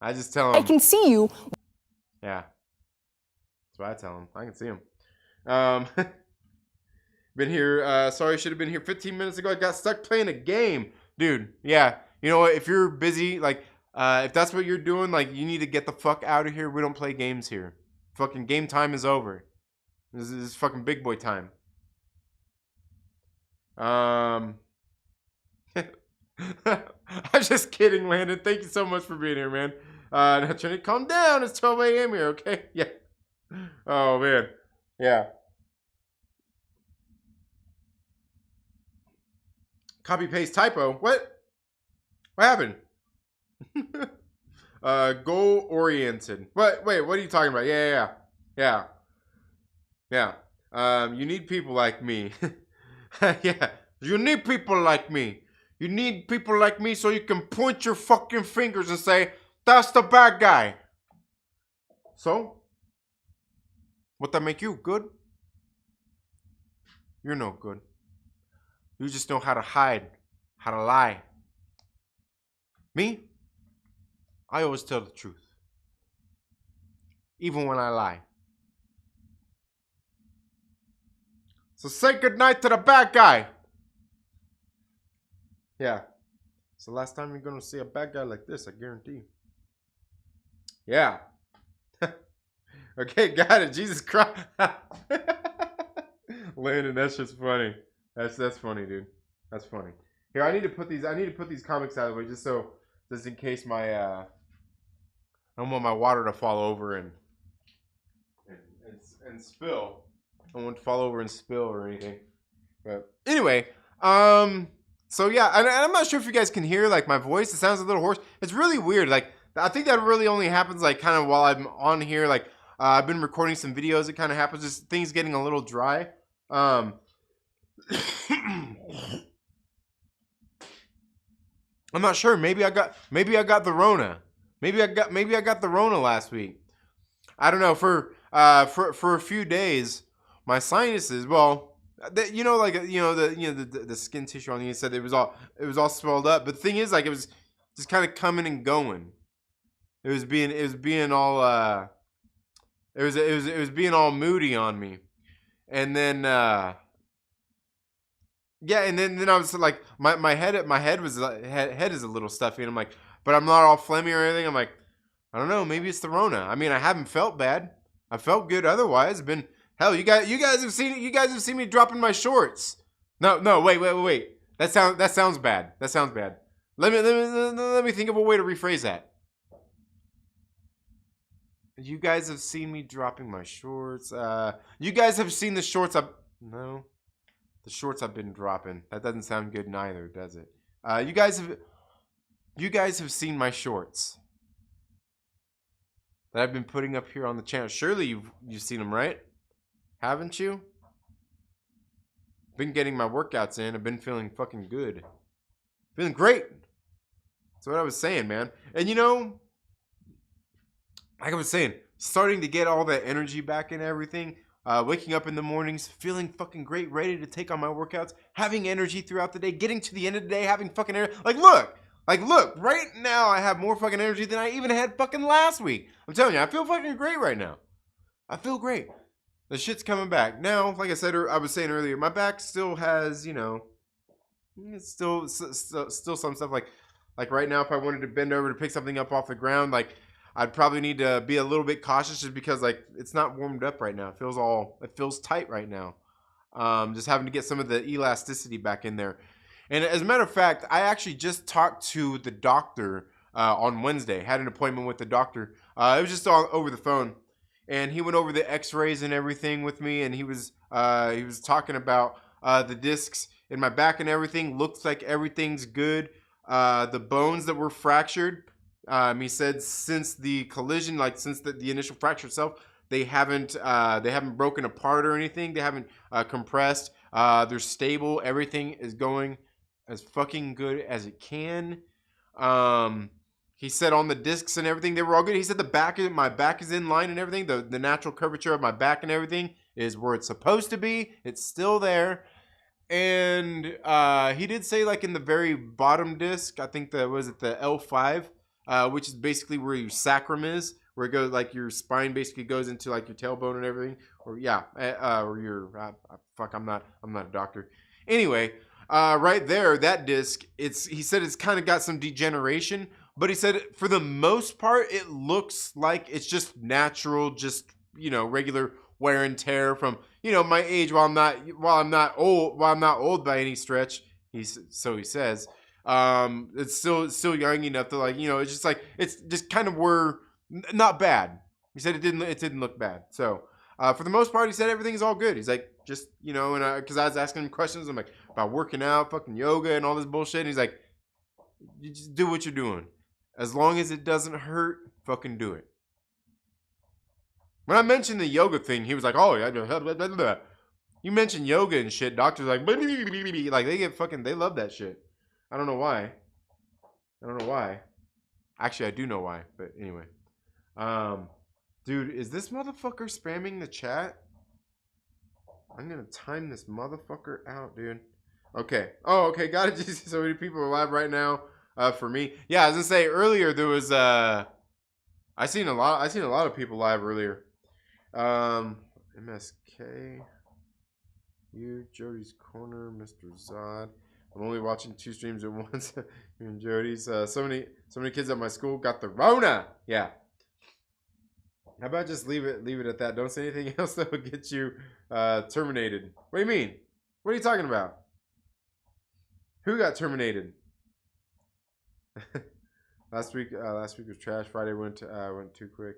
I just tell him. I can see you. Yeah. That's what I tell him. I can see him. Been here. Sorry, should have been here 15 minutes ago. I got stuck playing a game, dude. Yeah. You know what? If you're busy, like, if that's what you're doing, like, you need to get the fuck out of here. We don't play games here. Fucking game time is over. This is fucking big boy time. I'm just kidding, Landon. Thank you so much for being here, man. Now trying to calm down. It's 12 a.m. here, okay? Yeah. Oh man. Yeah. Copy paste typo. What happened? Goal oriented. What? Wait, what are you talking about? Yeah. You need people like me. Yeah. You need people like me. You need people like me so you can point your fucking fingers and say, that's the bad guy. So? What that make you? Good? You're no good. You just know how to hide, how to lie. Me? I always tell the truth. Even when I lie. So say goodnight to the bad guy. Yeah. It's the last time you're going to see a bad guy like this, I guarantee. Yeah. Okay, got it. Jesus Christ. Landon, that's just funny. That's funny, dude. That's funny. Here, I need to put these comics out of the way just in case my I don't want my water to fall over and spill. I don't want to fall over and spill or anything. But anyway, so yeah, and I'm not sure if you guys can hear like my voice. It sounds a little hoarse. It's really weird. Like I think that really only happens like kind of while I'm on here. Like I've been recording some videos. It kind of happens. Just things getting a little dry. I'm not sure. Maybe I got the Rona. Maybe I got the Rona last week. I don't know. For a few days, my sinuses. Well, the skin tissue on the inside. It was all swelled up. But the thing is, like, it was just kind of coming and going. It was being all it was being all moody on me, and then yeah, and then I was like, my head is a little stuffy, and I'm like, but I'm not all phlegmy or anything. I'm like, I don't know, maybe it's the Rona. I mean, I haven't felt bad. I felt good otherwise. Been hell, you guys have seen it. You guys have seen me dropping my shorts. No, wait. That sounds bad. That sounds bad. Let me think of a way to rephrase that. You guys have seen me dropping my shorts. You guys have seen the shorts the shorts I've been dropping. That doesn't sound good neither, does it? You guys have seen my shorts that I've been putting up here on the channel. Surely you've seen them, right? Haven't you? been getting my workouts in. I've been feeling fucking good. Feeling great. That's what I was saying, man. And you know, like I was saying, starting to get all that energy back and everything. Waking up in the mornings, feeling fucking great, ready to take on my workouts, having energy throughout the day, getting to the end of the day, having fucking energy. Like, look, right now I have more fucking energy than I even had fucking last week. I'm telling you, I feel fucking great right now. I feel great. The shit's coming back. Now, like I said, I was saying earlier, my back still has, you know, it's still some stuff like right now, if I wanted to bend over to pick something up off the ground, like, I'd probably need to be a little bit cautious just because like it's not warmed up right now. It feels tight right now. Just having to get some of the elasticity back in there. And as a matter of fact, I actually just talked to the doctor on Wednesday. Had an appointment with the doctor. It was just over the phone, and he went over the X-rays and everything with me. And he was talking about the discs in my back and everything. Looks like everything's good. The bones that were fractured. He said since the collision, like since the initial fracture itself, they haven't broken apart or anything. They haven't compressed. They're stable. Everything is going as fucking good as it can. He said on the discs and everything, they were all good. He said my back is in line and everything. The natural curvature of my back and everything is where it's supposed to be. It's still there. And he did say like in the very bottom disc, I think the L5. Which is basically where your sacrum is, where it goes like your spine basically goes into like your tailbone and everything, or your fuck. I'm not a doctor. Anyway, right there, that disc. He said it's kind of got some degeneration, but he said for the most part, it looks like it's just natural, just regular wear and tear from my age. While I'm not old by any stretch. He says. It's still young enough to it's just kind of not bad. He said it didn't look bad. So, for the most part, he said everything's all good. He's like, just, and cause I was asking him questions. I'm like, about working out, fucking yoga and all this bullshit. And he's like, you just do what you're doing. As long as it doesn't hurt, fucking do it. When I mentioned the yoga thing, he was like, oh yeah, blah, blah, blah, blah. You mentioned yoga and shit. Doctors like, blah, blah, blah, blah, blah. Like they love that shit. I don't know why. Actually, I do know why, but anyway. Dude, is this motherfucker spamming the chat? I'm gonna time this motherfucker out, dude. Okay. Oh, okay. Got it. So many people are live right now. For me, yeah. I was gonna say earlier there was I seen a lot of people live earlier. MSK, you, Jody's Corner, Mr. Zod. I'm only watching 2 streams at once. You and Jody's. So many kids at my school got the Rona. Yeah. How about just leave it at that? Don't say anything else that will get you terminated. What do you mean? What are you talking about? Who got terminated? Last week was trash. Friday went too quick.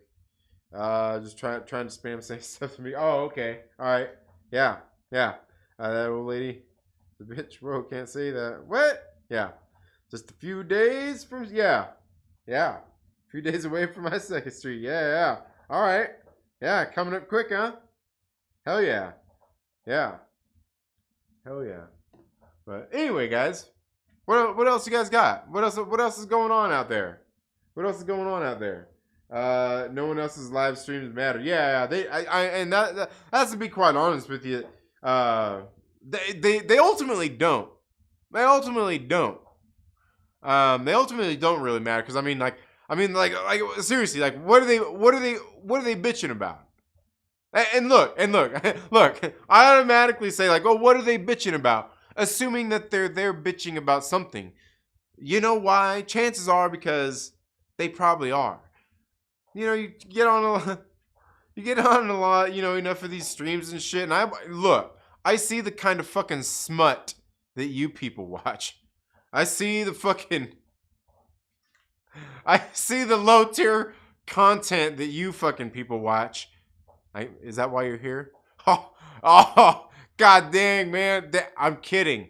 Just trying to spam saying stuff to me. Oh, okay. All right. Yeah. That old lady. The bitch, bro, can't say that. What? Yeah. Just a few days from, yeah. A few days away from my 2nd Street. Yeah. All right. Yeah, coming up quick, huh? Hell yeah. Yeah. Hell yeah. But anyway, guys, what else you guys got? What else is going on out there? No one else's live streams matter. Yeah. And that's to be quite honest with you. They ultimately don't. They ultimately don't really matter because I mean like seriously, like what are they bitching about? And look, I automatically say like, oh, what are they bitching about? Assuming that they're bitching about something. You know why? Chances are because they probably are. You get on a lot, enough of these streams and shit, and I see the kind of fucking smut that you people watch. I see the low tier content that you fucking people watch. Is that why you're here? Oh, god dang, man. I'm kidding.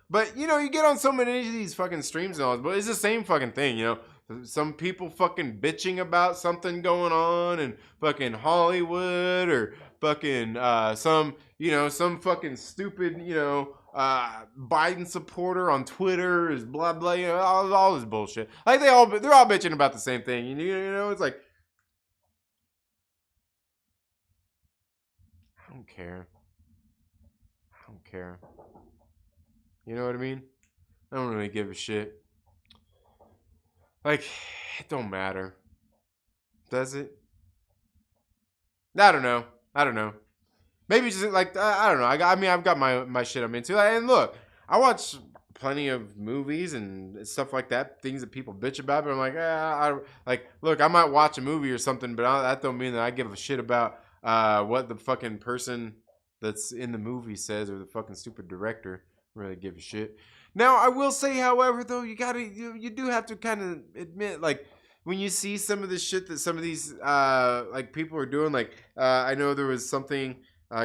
But, you get on so many of these fucking streams and all, but it's the same fucking thing, Some people fucking bitching about something going on in fucking Hollywood or fucking some some fucking stupid, Biden supporter on Twitter is blah blah, all this bullshit. Like they're all bitching about the same thing. It's like I don't care. I don't care. You know what I mean? I don't really give a shit. Like, it don't matter. Does it? I don't know. I don't know. Maybe just like I don't know. I've got my shit I'm into. And look, I watch plenty of movies and stuff like that, things that people bitch about. But I'm like, look, I might watch a movie or something, but that don't mean that I give a shit about what the fucking person that's in the movie says or the fucking stupid director. Really give a shit. Now I will say, however, though, you do have to kind of admit, like, when you see some of the shit that some of these like people are doing, like I know there was something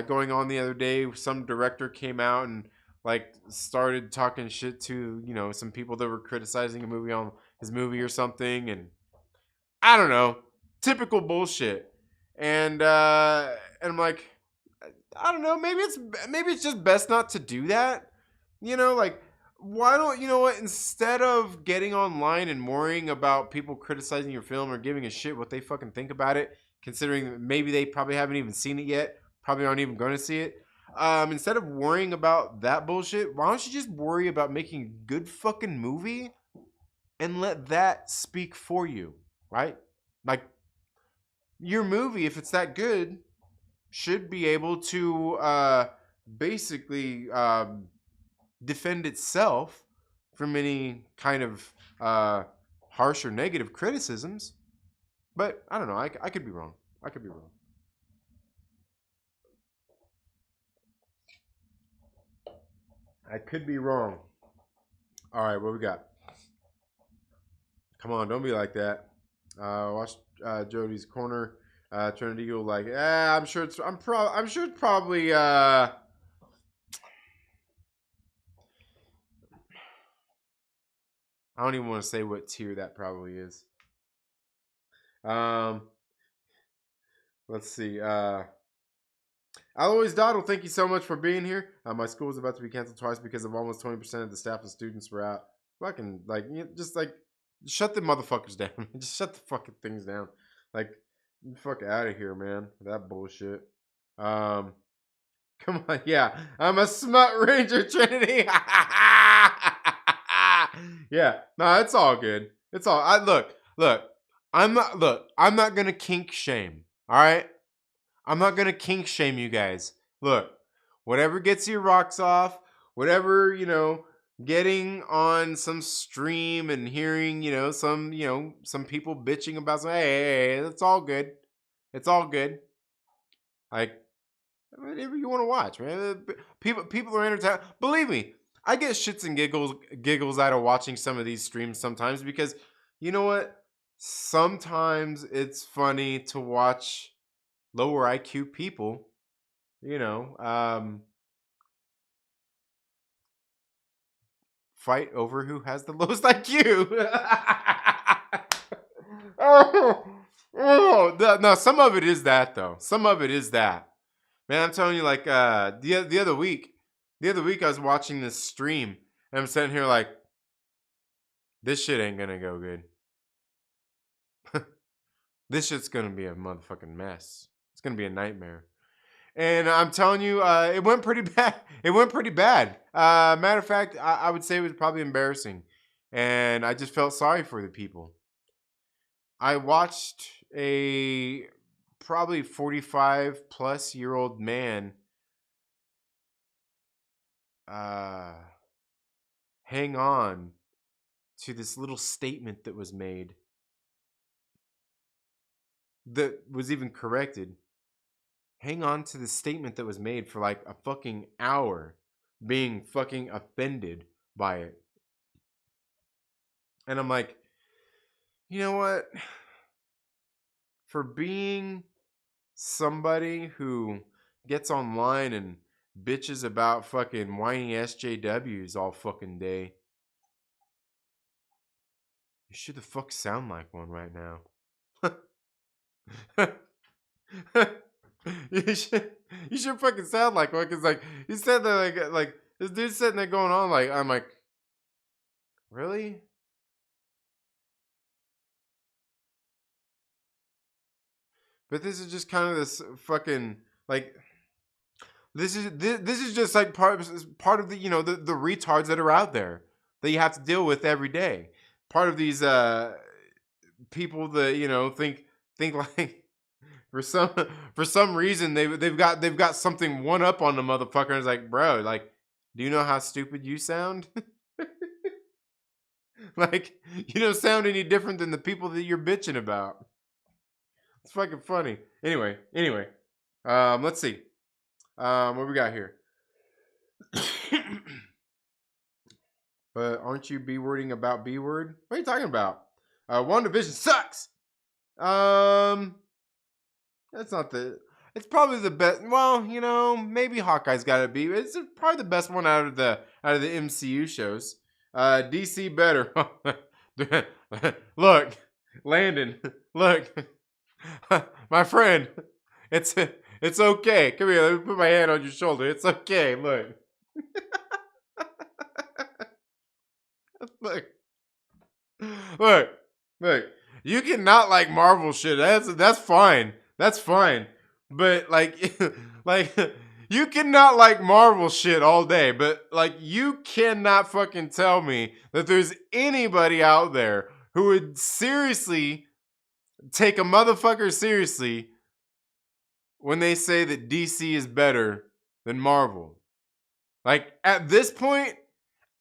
going on the other day. Some director came out and like started talking shit to some people that were criticizing a movie on his movie or something, and I don't know, typical bullshit. And I'm like, I don't know, maybe it's just best not to do that. Like, why don't what, instead of getting online and worrying about people criticizing your film or giving a shit what they fucking think about it, considering maybe they probably haven't even seen it yet, probably aren't even going to see it. Instead of worrying about that bullshit, why don't you just worry about making a good fucking movie and let that speak for you, right? Like, your movie, if it's that good, should be able to basically defend itself from any kind of harsh or negative criticisms. But I don't know. I could be wrong. I could be wrong. I could be wrong. All right, what we got? Come on, don't be like that. Watch Jody's corner. Trinity Eagle like, I'm sure it's probably I don't even want to say what tier that probably is. Let's see. Alois Doddle, thank you so much for being here. My school is about to be canceled twice because of almost 20% of the staff and students were out. Fucking just shut the motherfuckers down. Just shut the fucking things down. Like, fuck out of here, man. That bullshit. Come on, yeah. I'm a smut ranger, Trinity. Yeah, no, it's all good. It's all. Look. I'm not gonna kink shame. All right, I'm not gonna kink shame you guys. Look, whatever gets your rocks off, whatever getting on some stream and hearing some people bitching about some. Hey, it's all good. It's all good. Like, whatever you want to watch, man. People are entertained. Believe me, I get shits and giggles out of watching some of these streams sometimes because you know what? Sometimes it's funny to watch lower IQ people, fight over who has the lowest IQ. No, some of it is that though. Some of it is that. Man, I'm telling you, like the other week I was watching this stream and I'm sitting here like, this shit ain't gonna go good. This shit's gonna be a motherfucking mess. It's gonna be a nightmare. And I'm telling you, it went pretty bad. It went pretty bad. Matter of fact, I would say it was probably embarrassing. And I just felt sorry for the people. I watched a probably 45 plus year old man hang on to this little statement that was made that was even corrected. Hang on to the statement that was made for like a fucking hour, being fucking offended by it. And I'm like, you know what? For being somebody who gets online and bitches about fucking whiny SJWs all fucking day, you should the fuck sound like one right now. you You should fucking sound like one, because like he said that like this dude's sitting there going on like I'm like, really? But this is just kind of this fucking like this is just like part of the the retards that are out there that you have to deal with every day. Part of these people that think like for some for some reason they've got something one up on the motherfucker. And it's like, bro, like, do you know how stupid you sound? Like, you don't sound any different than the people that you're bitching about. It's fucking funny. Anyway, let's see. What we got here? But aren't you B-wording about B-word? What are you talking about? WandaVision sucks. That's not the. It's probably the best. Well, maybe Hawkeye's got to be. It's probably the best one out of the MCU shows. DC better. Look, Landon. Look, my friend. It's okay. Come here. Let me put my hand on your shoulder. It's okay. Look. Look. You can not like Marvel shit. That's fine. That's fine. But like, like you cannot like Marvel shit all day. But like, you cannot fucking tell me that there's anybody out there who would seriously take a motherfucker seriously when they say that DC is better than Marvel. Like, at this point,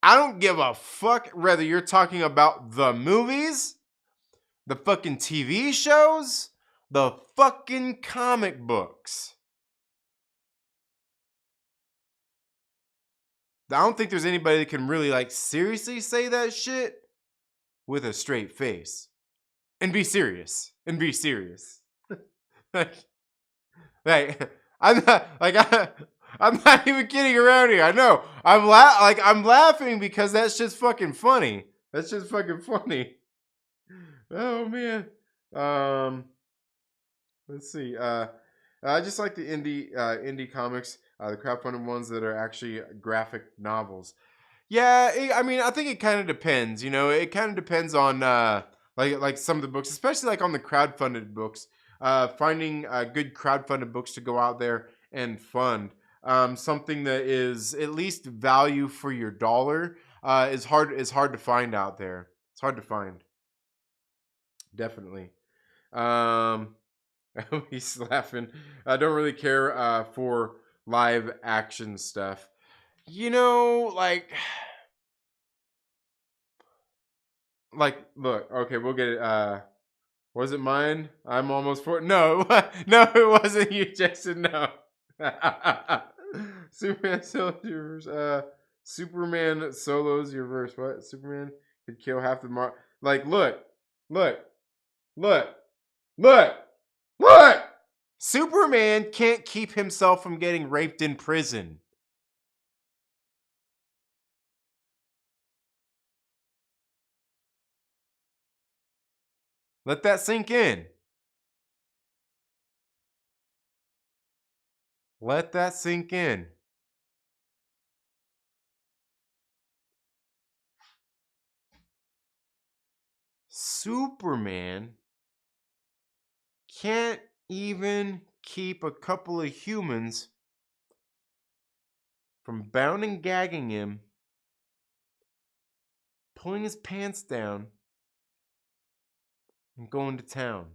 I don't give a fuck whether you're talking about the movies, the fucking TV shows, the fucking comic books. I don't think there's anybody that can really like seriously say that shit with a straight face and be serious. Like, I'm not even kidding around here. I know. I'm laughing because that's just fucking funny. That's just fucking funny. Oh man. Let's see. I just like the indie comics, the crowdfunded ones that are actually graphic novels. Yeah, I mean, I think it kind of depends. It kind of depends on like some of the books, especially like on the crowdfunded books. Finding good crowdfunded books to go out there and fund. Something that is at least value for your dollar is hard to find out there. It's hard to find. Definitely. He's laughing. I don't really care for live action stuff. Like, look, okay, we'll get it. Was it mine? I'm almost for no, no, it wasn't you, Jason. No. Superman solos Superman solos your verse. What? Superman could kill half the Like, look. Superman can't keep himself from getting raped in prison. Let that sink in. Let that sink in. Superman can't even keep a couple of humans from bound and gagging him, pulling his pants down, and going to town.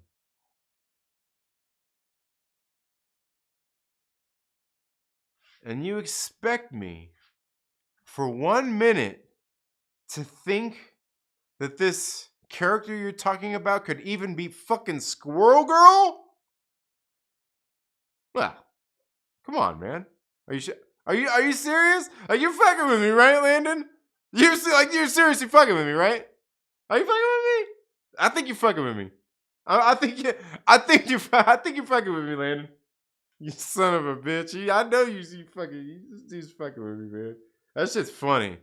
And you expect me for 1 minute to think that this character you're talking about could even be fucking Squirrel Girl? Well, come on, man. Are you serious? Are you fucking with me, right, Landon? You're seriously fucking with me, right? Are you fucking with me? I think you're fucking with me. I think you're fucking with me, Landon. You son of a bitch. I know you fucking with me, man. That's just funny.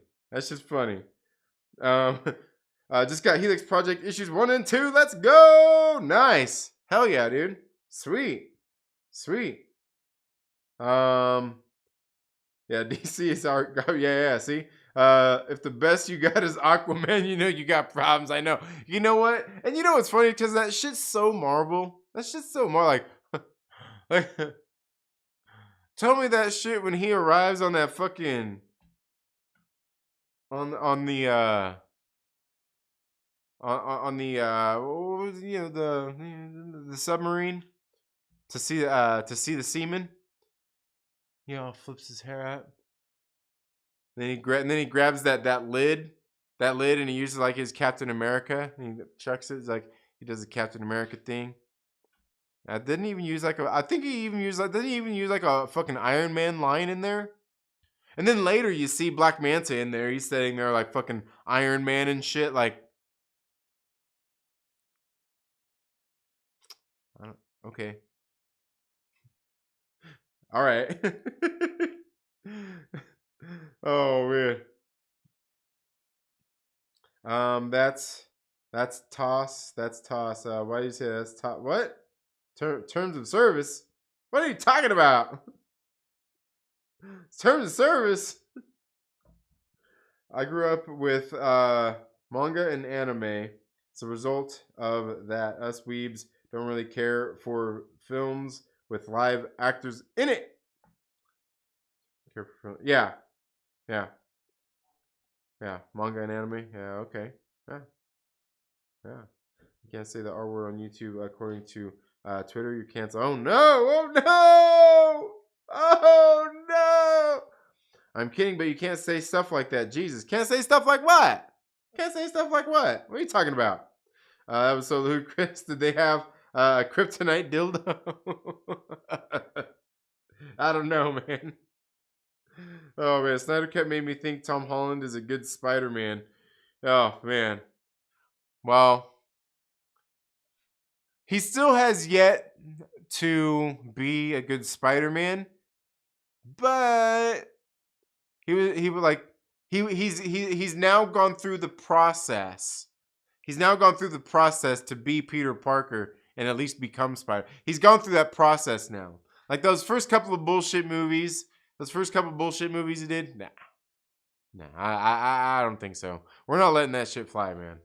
Just got Helix Project issues 1 and 2. Let's go. Nice. Hell yeah, dude. Sweet. Yeah, DC is our. Yeah. See, if the best you got is Aquaman, you know you got problems. I know. You know what? And you know what's funny? Because that shit's so Marvel. That shit's so Marvel. Like, tell me that shit when he arrives on that fucking on the on the what was the submarine to see the seaman. He all flips his hair out. And then he grabs that lid, and he uses like his Captain America. And he chucks it. It's like he does the Captain America thing. Didn't even use like a. I think he even used like. Didn't he even use like a fucking Iron Man line in there? And then later you see Black Manta in there. He's sitting there like fucking Iron Man and shit. Like, I don't, okay, all right. Oh man. That's toss. That's toss. Why do you say that's toss? What? Terms of service? What are you talking about? Terms of service. I grew up with manga and anime. It's a result of that. Us weebs don't really care for films with live actors in it. Yeah, yeah, yeah. Manga and anime. Yeah, okay. Yeah, yeah. You can't say the R word on YouTube according to Twitter. You can't say, oh no, oh no, oh no. I'm kidding, but you can't say stuff like that. Jesus. Can't say stuff like what? Can't say stuff like what? What are you talking about? That was so ludicrous. Did they have a kryptonite dildo? I don't know, man. Oh, man. Snyder Cut made me think Tom Holland is a good Spider-Man. Oh, man. Well, he still has yet to be a good Spider-Man, but he was like he's now gone through the process. He's now gone through the process to be Peter Parker and at least become Spider. He's gone through that process now. Like those first couple of bullshit movies, he did. Nah, I don't think so. We're not letting that shit fly, man.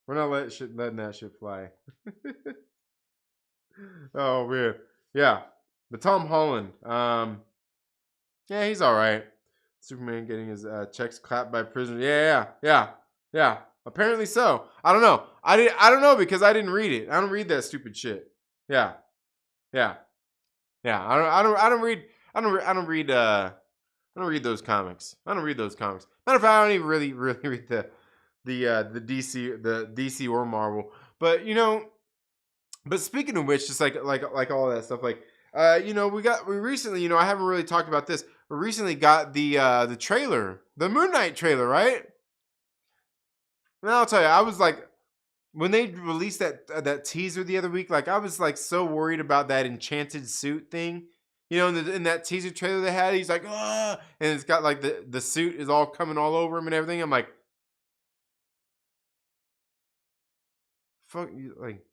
We're not letting that shit fly. Oh man, yeah. But Tom Holland, yeah, he's all right. Superman getting his checks clapped by prisoners. Yeah. Apparently so. I don't know. I don't know because I didn't read it. I don't read that stupid shit. Yeah. Yeah. Yeah. I don't read those comics. I don't read those comics. Matter of fact, I don't even really read the DC or Marvel. But but speaking of which, just like all that stuff, like we recently, I haven't really talked about this. We recently got the trailer, the Moon Knight trailer, right? And I'll tell you, I was like, when they released that teaser the other week, like I was like so worried about that enchanted suit thing. In that teaser trailer they had, he's like, ah, and it's got like the suit is all coming all over him and everything. I'm like, fuck, like,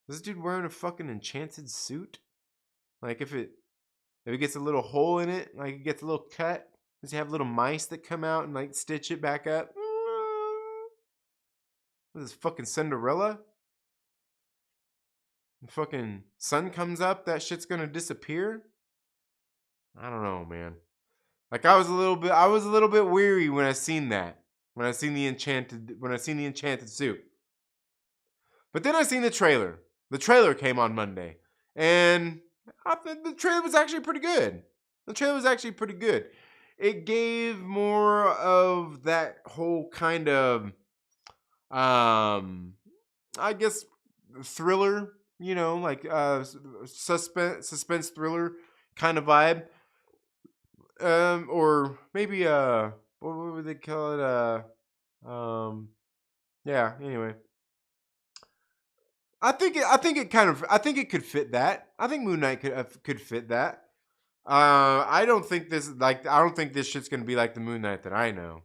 this dude wearing a fucking enchanted suit? Like if it gets a little hole in it, like it gets a little cut, does he have little mice that come out and like stitch it back up? What is this, fucking Cinderella? The fucking sun comes up, that shit's gonna disappear? I don't know, man. Like I was a little bit weary when I seen that. When I seen the enchanted suit. But then I seen the trailer. The trailer came on Monday. And I think the trailer was actually pretty good. It gave more of that whole kind of I guess thriller, like suspense thriller kind of vibe. Or maybe what would they call it? Yeah. Anyway, I think it could fit that. I think Moon Knight could fit that. I don't think this shit's gonna be like the Moon Knight that I know.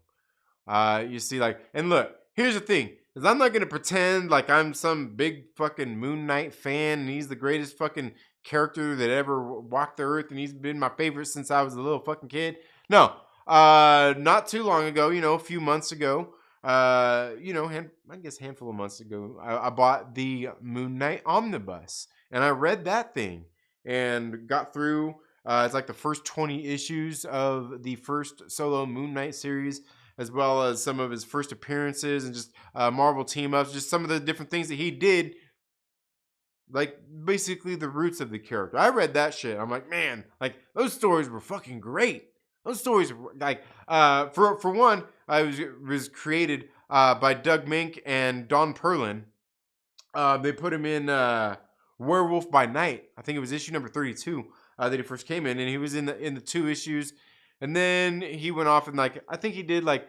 You see, like, and look, here's the thing. is I'm not gonna pretend like I'm some big fucking Moon Knight fan and he's the greatest fucking character that ever walked the earth and he's been my favorite since I was a little fucking kid. No, not too long ago, a few months ago, I guess handful of months ago, I bought the Moon Knight omnibus and I read that thing and got through. It's like the first 20 issues of the first solo Moon Knight series, as well as some of his first appearances and just Marvel team ups, just some of the different things that he did, like basically the roots of the character. I read that shit. I'm like, man, like those stories were fucking great. Those stories were like, for one, I was created by Doug Mink and Don Perlin. They put him in Werewolf by Night. I think it was issue number 32 that he first came in, and he was in the 2 issues, and then he went off and like I think he did like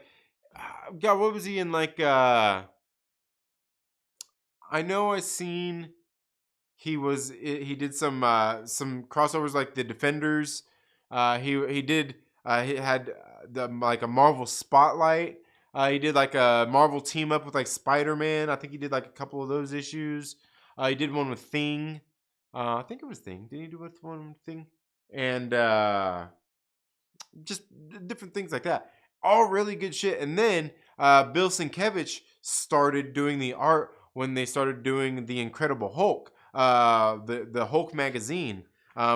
God, what was he in like? I know I seen he did some crossovers like the Defenders. He did he had the like a Marvel Spotlight. He did like a Marvel team up with like Spider-Man. I think he did like a couple of those issues. He did one with Thing. I think it was Thing. Did he do with one Thing? And just different things like that. All really good shit. And then Bill Sienkiewicz started doing the art when they started doing the Incredible Hulk, the Hulk magazine,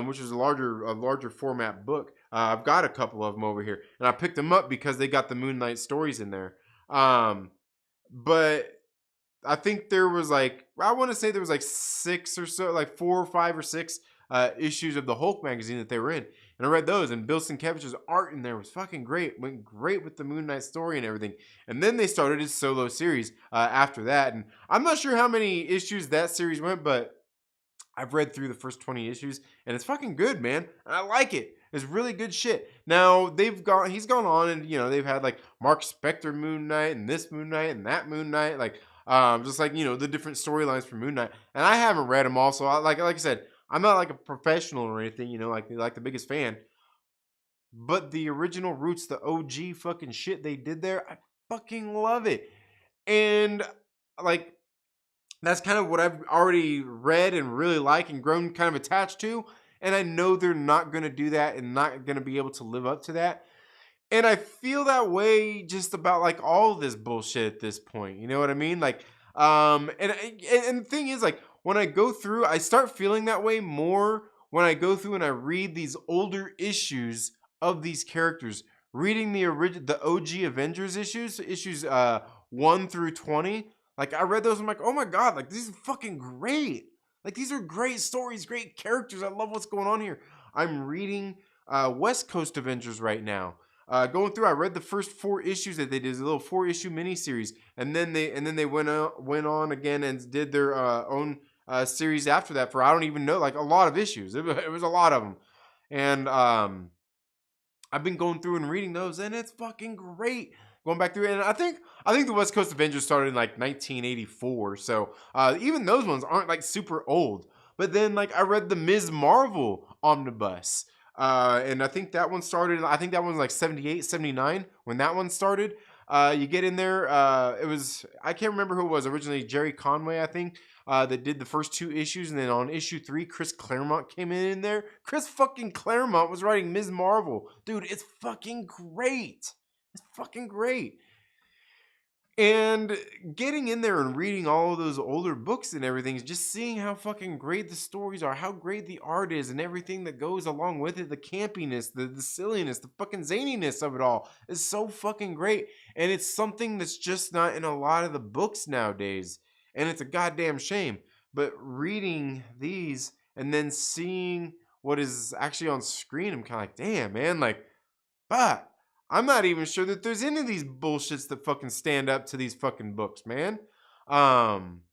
which is a larger format book. I've got a couple of them over here, and I picked them up because they got the Moon Knight stories in there. But I think there was like I want to say there was like 6 or so, like 4 or 5 or 6 issues of the Hulk magazine that they were in, and I read those. And Bill Sienkiewicz's art in there was fucking great. Went great with the Moon Knight story and everything. And then they started his solo series after that, and I'm not sure how many issues that series went, but I've read through the first 20 issues, and it's fucking good, man. And I like it. It's really good shit. Now he's gone on, and they've had like Mark Spector Moon Knight and this Moon Knight and that Moon Knight, like just like the different storylines for Moon Knight. And I haven't read them all, so like I said, I'm not like a professional or anything, like the biggest fan. But the original roots, the OG fucking shit they did there, I fucking love it. And like that's kind of what I've already read and really like and grown kind of attached to. And I know they're not going to do that and not going to be able to live up to that. And I feel that way just about like all this bullshit at this point. You know what I mean? Like, and the thing is, like, when I go through, I start feeling that way more when I go through and I read these older issues of these characters. Reading the OG Avengers issues 1 through 20. Like, I read those, I'm like, oh my god, like these are fucking great. Like, these are great stories, great characters. I love what's going on here. I'm reading West Coast Avengers right now. Going through, I read the first 4 issues that they did, a little 4-issue miniseries, and then they went on again and did their own series after that for I don't even know, like a lot of issues. It was a lot of them, and I've been going through and reading those, and it's fucking great. Going back through it, and I think the West Coast Avengers started in like 1984, so even those ones aren't like super old. But then like I read the Ms. Marvel omnibus. And I think that one started, I think that one was like 78, 79 when that one started. You get in there, it was, I can't remember who it was, originally Jerry Conway, I think, that did the first 2 issues. And then on issue 3, Chris Claremont came in there. Chris fucking Claremont was writing Ms. Marvel. Dude, it's fucking great. It's fucking great. And getting in there and reading all of those older books and everything, just seeing how fucking great the stories are, how great the art is, and everything that goes along with it, the campiness, the silliness, the fucking zaniness of it all is so fucking great. And it's something that's just not in a lot of the books nowadays. And it's a goddamn shame. But reading these and then seeing what is actually on screen, I'm kind of like, damn, man, like, but I'm not even sure that there's any of these bullshits that fucking stand up to these fucking books, man. Um,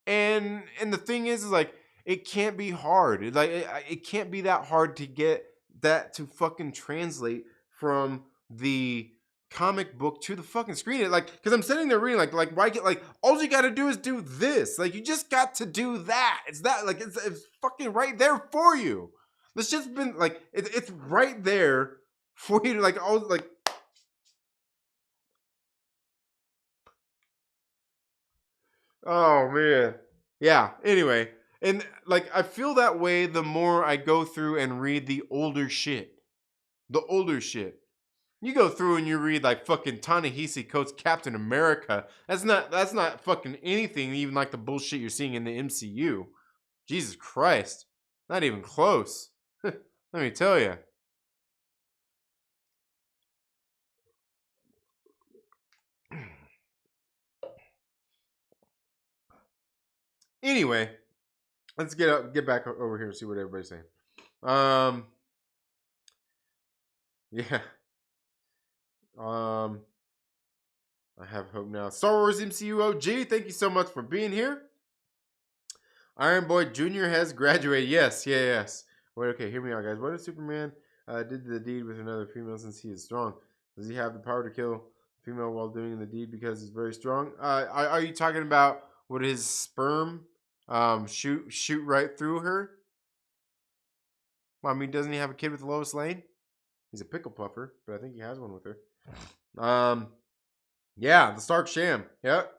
and the thing is like it can't be hard. It can't be that hard to get that to fucking translate from the comic book to the fucking screen. Because I'm sitting there reading like why get like all you got to do is do this. Like you just got to do that. It's that like it's fucking right there for you. It's just been like it's right there for you to like all like Oh man. Yeah. Anyway, and like I feel that way the more I go through and read the older shit. The older shit. You go through and you read like fucking Ta-Nehisi Coates' Captain America. That's not fucking anything even like the bullshit you're seeing in the MCU. Jesus Christ. Not even close. Let me tell you. Anyway, let's get back over here and see what everybody's saying. Um yeah. Um I have hope now. Star Wars MCU OG, thank you so much for being here. Iron Boy Jr. has graduated. Yes, yes. Wait, okay, hear me out, guys. What if Superman did the deed with another female since he is strong? Does he have the power to kill a female while doing the deed because he's very strong? Are you talking about would his sperm shoot right through her? Well, I mean, doesn't he have a kid with Lois Lane? He's a pickle puffer, but I think he has one with her. Yeah, the Stark Sham. Yep.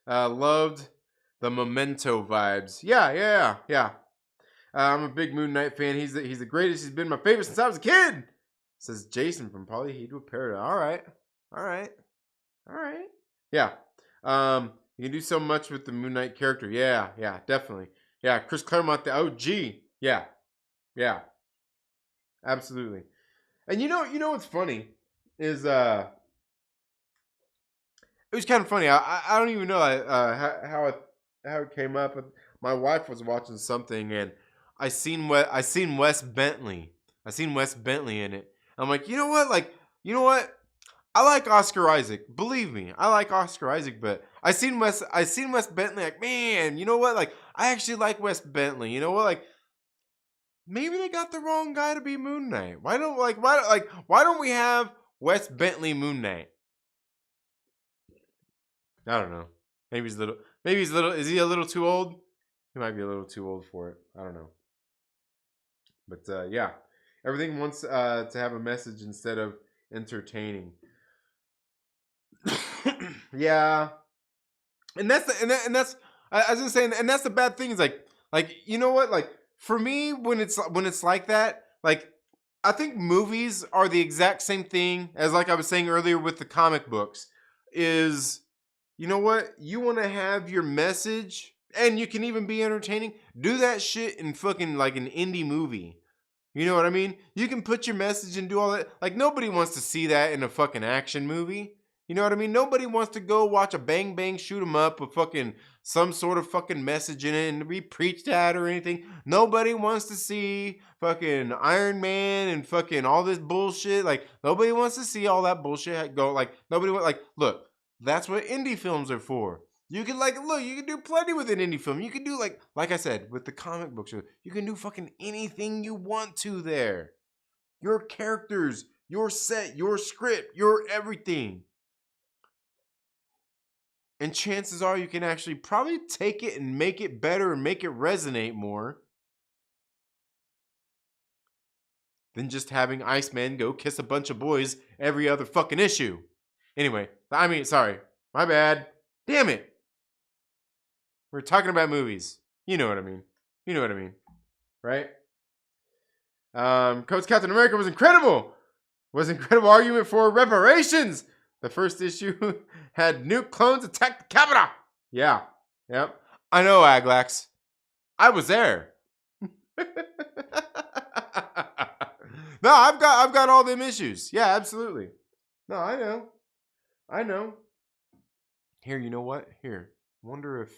Loved the Memento vibes. Yeah. I'm a big Moon Knight fan. He's the greatest. He's been my favorite since I was a kid. Says Jason from Polyhedral Paradise. All right. Yeah. You can do so much with the Moon Knight character. Yeah, definitely. Yeah, Chris Claremont, the OG. Yeah, absolutely. And you know what's funny is it was kind of funny. I don't even know how it came up. My wife was watching something and I seen Wes Bentley. I seen Wes Bentley in it. I'm like, you know what? You know what? I like Oscar Isaac. Believe me, I like Oscar Isaac. But I seen Wes Bentley. Like, man, you know what? Like, I actually like Wes Bentley. You know what? Like, maybe they got the wrong guy to be Moon Knight. Why don't we have Wes Bentley Moon Knight? I don't know. Maybe he's a little. Maybe he's a little. Is he a little too old? He might be a little too old for it. I don't know. But yeah, everything wants to have a message instead of entertaining. Yeah, and that's I was gonna say, and that's the bad thing. Is like you know what? Like for me, when it's like that, like I think movies are the exact same thing as like I was saying earlier with the comic books. Is you know what? You want to have your message and you can even be entertaining. Do that shit in fucking like an indie movie. You know what I mean? You can put your message and do all that. Like nobody wants to see that in a fucking action movie. You know what I mean? Nobody wants to go watch a bang bang shoot 'em up with fucking some sort of fucking message in it and to be preached at or anything. Nobody wants to see fucking Iron Man and fucking all this bullshit. Like nobody wants to see all that bullshit go. Like nobody want like look. That's what indie films are for. You can like look, you can do plenty with an indie film. You can do like I said with the comic book show. You can do fucking anything you want to there. Your characters, your set, your script, your everything. And chances are you can actually probably take it and make it better and make it resonate more than just having Iceman go kiss a bunch of boys every other fucking issue. Anyway, I mean, sorry. My bad. Damn it. We're talking about movies. You know what I mean. You know what I mean. Right? Coach Captain America was incredible. Was incredible argument for reparations. The first issue had nuke clones attack the Capitol. Yeah. Yep. I know, Aglax. I was there. No, I've got all them issues. Yeah, absolutely. No, I know. I know. Here, you know what? Here. I wonder if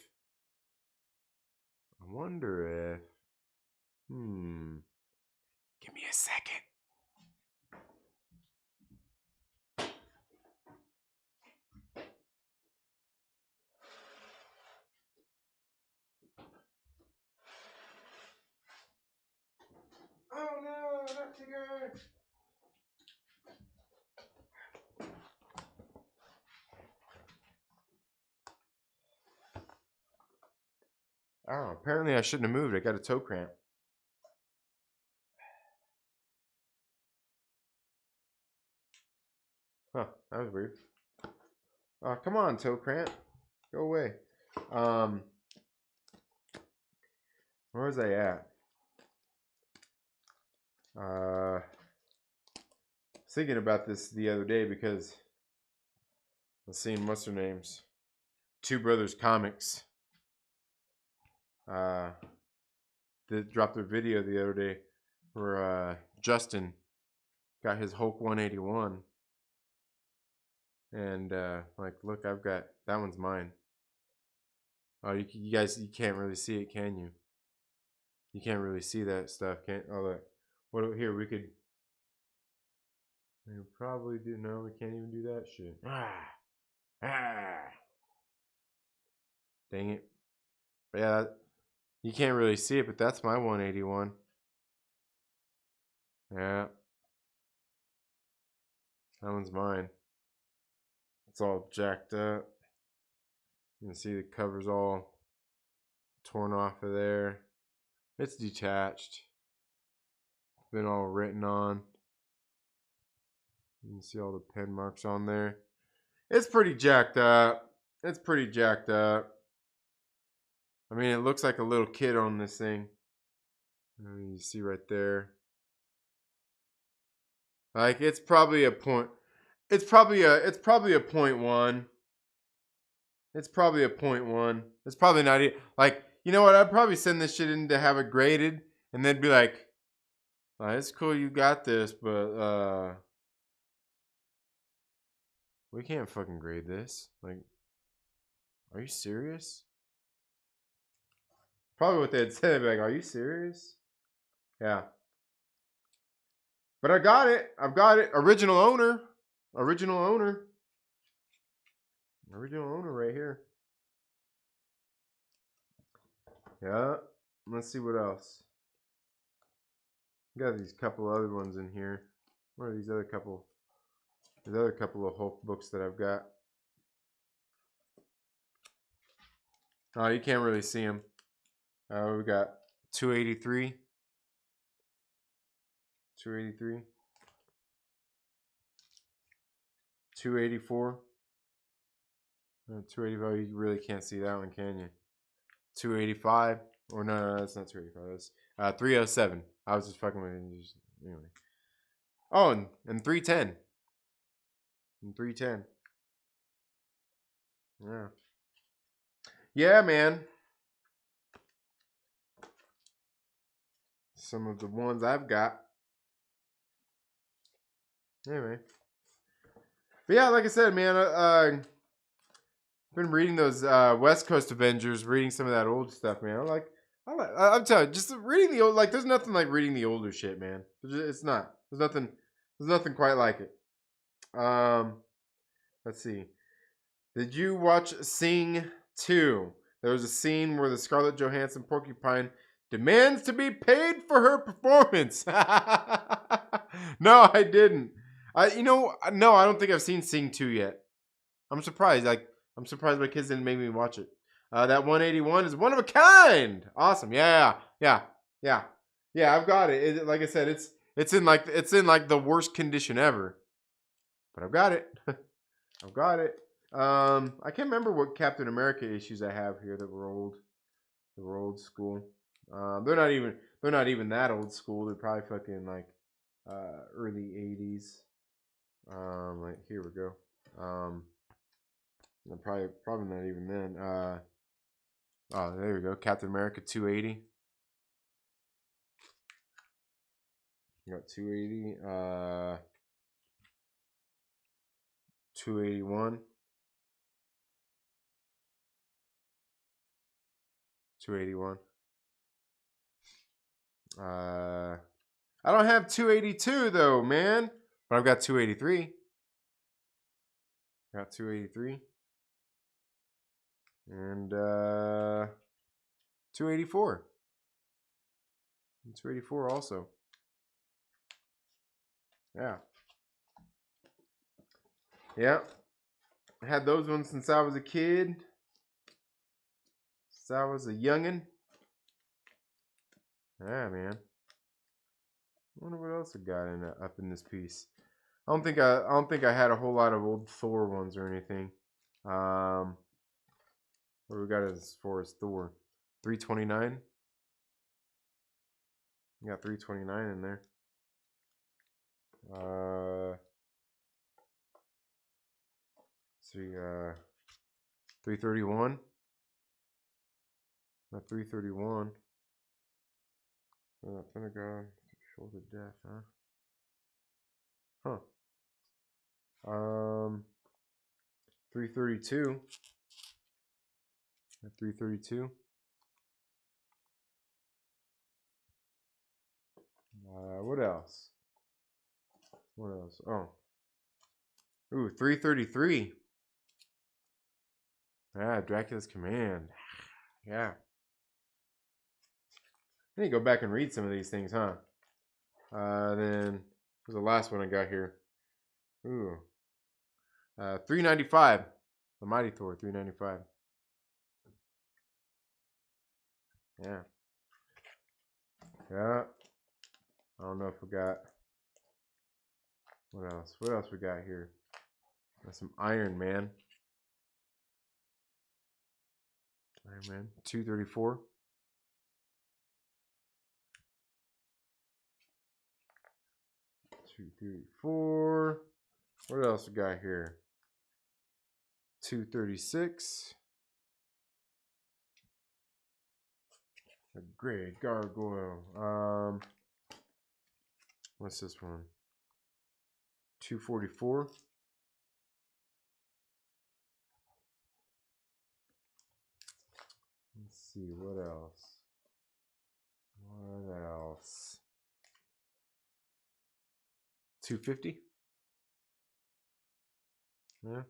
give me a second. Oh no, not Tigger. Oh, apparently I shouldn't have moved. I got a toe cramp. Huh, that was weird. Oh, come on, toe cramp. Go away. Where was I at? I was thinking about this the other day because I was seeing what's their names, Two Brothers Comics. They dropped their video the other day where Justin got his Hulk 181, and like, look, I've got that one's mine. Oh, you guys, you can't really see it, can you? You can't really see that stuff, can't? Oh, look. What here? We could probably do. No, we can't even do that shit. Dang it. But yeah, you can't really see it, but that's my 181. Yeah, that one's mine. It's all jacked up. You can see the cover's all torn off of there. It's detached. Been all written on. You can see all the pen marks on there. It's pretty jacked up. It's pretty jacked up. I mean, it looks like a little kid on this thing. You see right there. Like, it's probably a point. It's probably a point one. It's probably a point one. It's probably not like, you know what? I'd probably send this shit in to have it graded, and they'd be like, it's cool you got this, but we can't fucking grade this. Like, are you serious? Probably what they'd say. They'd be like, are you serious? Yeah. But I got it. I've got it. Original owner. Original owner. Original owner right here. Yeah. Let's see what else. Got these couple other ones in here. What are these other couple? There's other couple of Hulk books that I've got. Oh, you can't really see them. We got 283. 283. 284. 285. You really can't see that one, can you? 285. Or no, that's not 285. That's 307. I was just fucking with you. Anyway. Oh, and 310. And 310. Yeah. Yeah, man. Some of the ones I've got. Anyway. But yeah, like I said, man, I've been reading those West Coast Avengers, reading some of that old stuff, man. I'm telling you, just reading the old, like, there's nothing like reading the older shit, man. It's not. There's nothing quite like it. Let's see. Did you watch Sing 2? There was a scene where the Scarlett Johansson porcupine demands to be paid for her performance. No, I didn't. No, I don't think I've seen Sing 2 yet. I'm surprised. I'm surprised my kids didn't make me watch it. That 181 is one of a kind. Awesome. Yeah. I've got it. Like I said, it's in like the worst condition ever. But I've got it. I've got it. I can't remember what Captain America issues I have here that were old. They were old school. They're not even that old school. They're probably fucking like early 80s. Like here we go. Probably not even then. Oh, there we go. Captain America 280. You got 280. 281. 281. I don't have 282 though, man. But I've got 283. Got 283. And 284. And 284 also. Yeah. Yeah. I had those ones since I was a kid. Since I was a youngin'. Yeah, man. I wonder what else I got up in this piece. I don't think I had a whole lot of old Thor ones or anything. What do we got as far as Thor? 329. We got 329 in there. 331. Not 331. Pentagon, shoulder death, huh? 332. 332. What else? What else? Oh. Ooh, 333. Yeah, Dracula's Command. Yeah. I need to go back and read some of these things, huh? Then was the last one I got here. Ooh. 395. The Mighty Thor, 395. Yeah. Yeah. I don't know if we got. What else? What else we got here? Got some Iron Man. Iron Man, 234. What else we got here? 236. A great gargoyle. What's this one? 244. Let's see, what else? What else? 250. Yeah.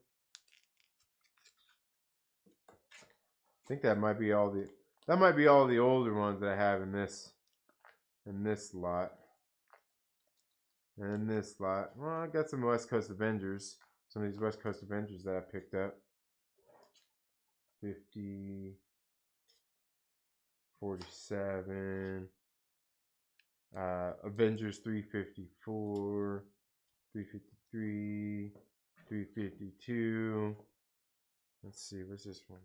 I think that might be all the older ones that I have in this lot. And in this lot, well, I got some West Coast Avengers. Some of these West Coast Avengers that I picked up. 50, 47, Avengers 354, 353, 352. Let's see, what's this one?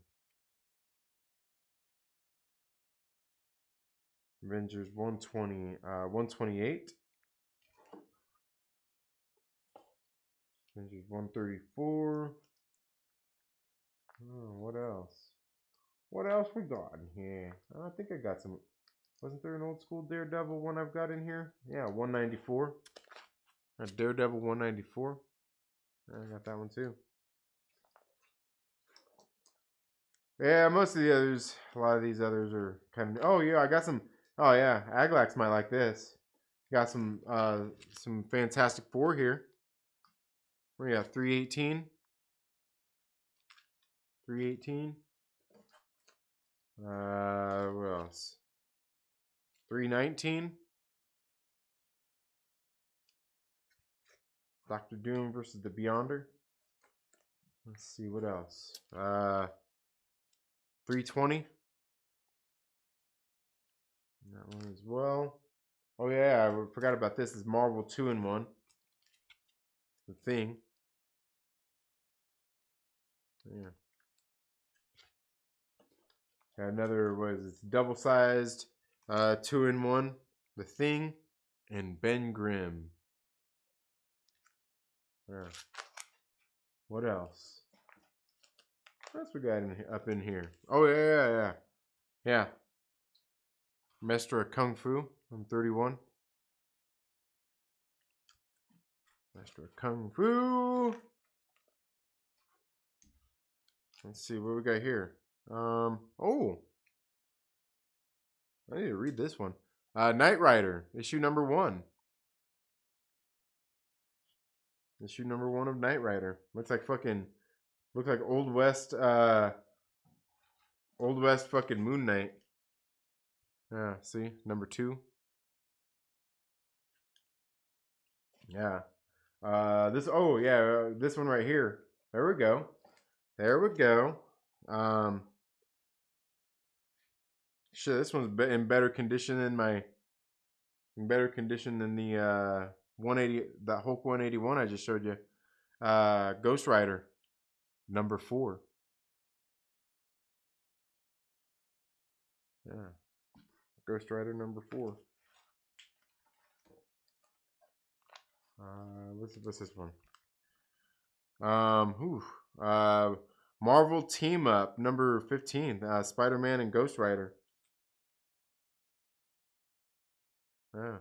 Avengers 120, 128. Avengers 134. Oh, what else? What else we got in here? I think I got some. Wasn't there an old school Daredevil one I've got in here? Yeah, 194. A Daredevil 194. I got that one too. Yeah, most of the others, a lot of these others are kind of. Oh yeah, I got some. Oh yeah, Aglax might like this. Got some Fantastic Four here. We got 318. 318. What else? 319. Doctor Doom versus the Beyonder. Let's see what else. 320. That one as well. Oh yeah, I forgot about this. This is Marvel 2-in-1. The Thing. Yeah. Got another, what is this? Double-sized 2-in-1. The Thing and Ben Grimm. Yeah. What else? What else we got up in here? Oh yeah. Yeah. Master of Kung Fu. I'm 31. Master of Kung Fu. Let's see what we got here. Oh, I need to read this one. Knight Rider, issue number 1. Issue number 1 of Knight Rider. Looks like Old West fucking Moon Knight. Yeah, see, number 2. Yeah. This one right here. There we go. Shit, this one's in better condition than the 180, that Hulk 181 I just showed you. Ghost Rider, number 4. Yeah. Ghost Rider number 4. What's this one? Marvel Team Up number 15. Spider-Man and Ghost Rider. Yeah.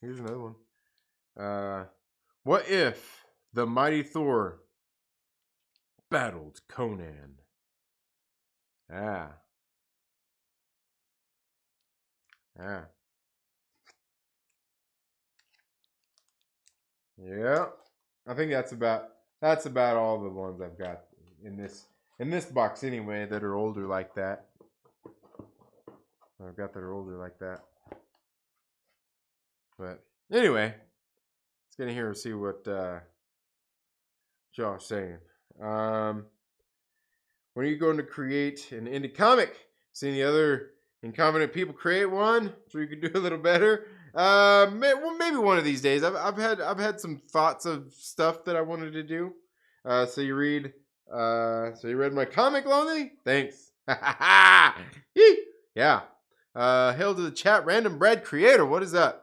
Here's another one. What if the mighty Thor battled Conan? Yeah. Yeah. Yeah. I think that's about all the ones I've got in this box anyway that are older like that. I've got that are older like that. But anyway, let's get in here and see what Josh's saying. When are you going to create an indie comic? Seeing the other incompetent people create one, so you can do a little better. Maybe one of these days. I've had some thoughts of stuff that I wanted to do. So you read my comic, Lonely? Thanks. Yeah. Hail to the chat, Random Bread Creator. What is up?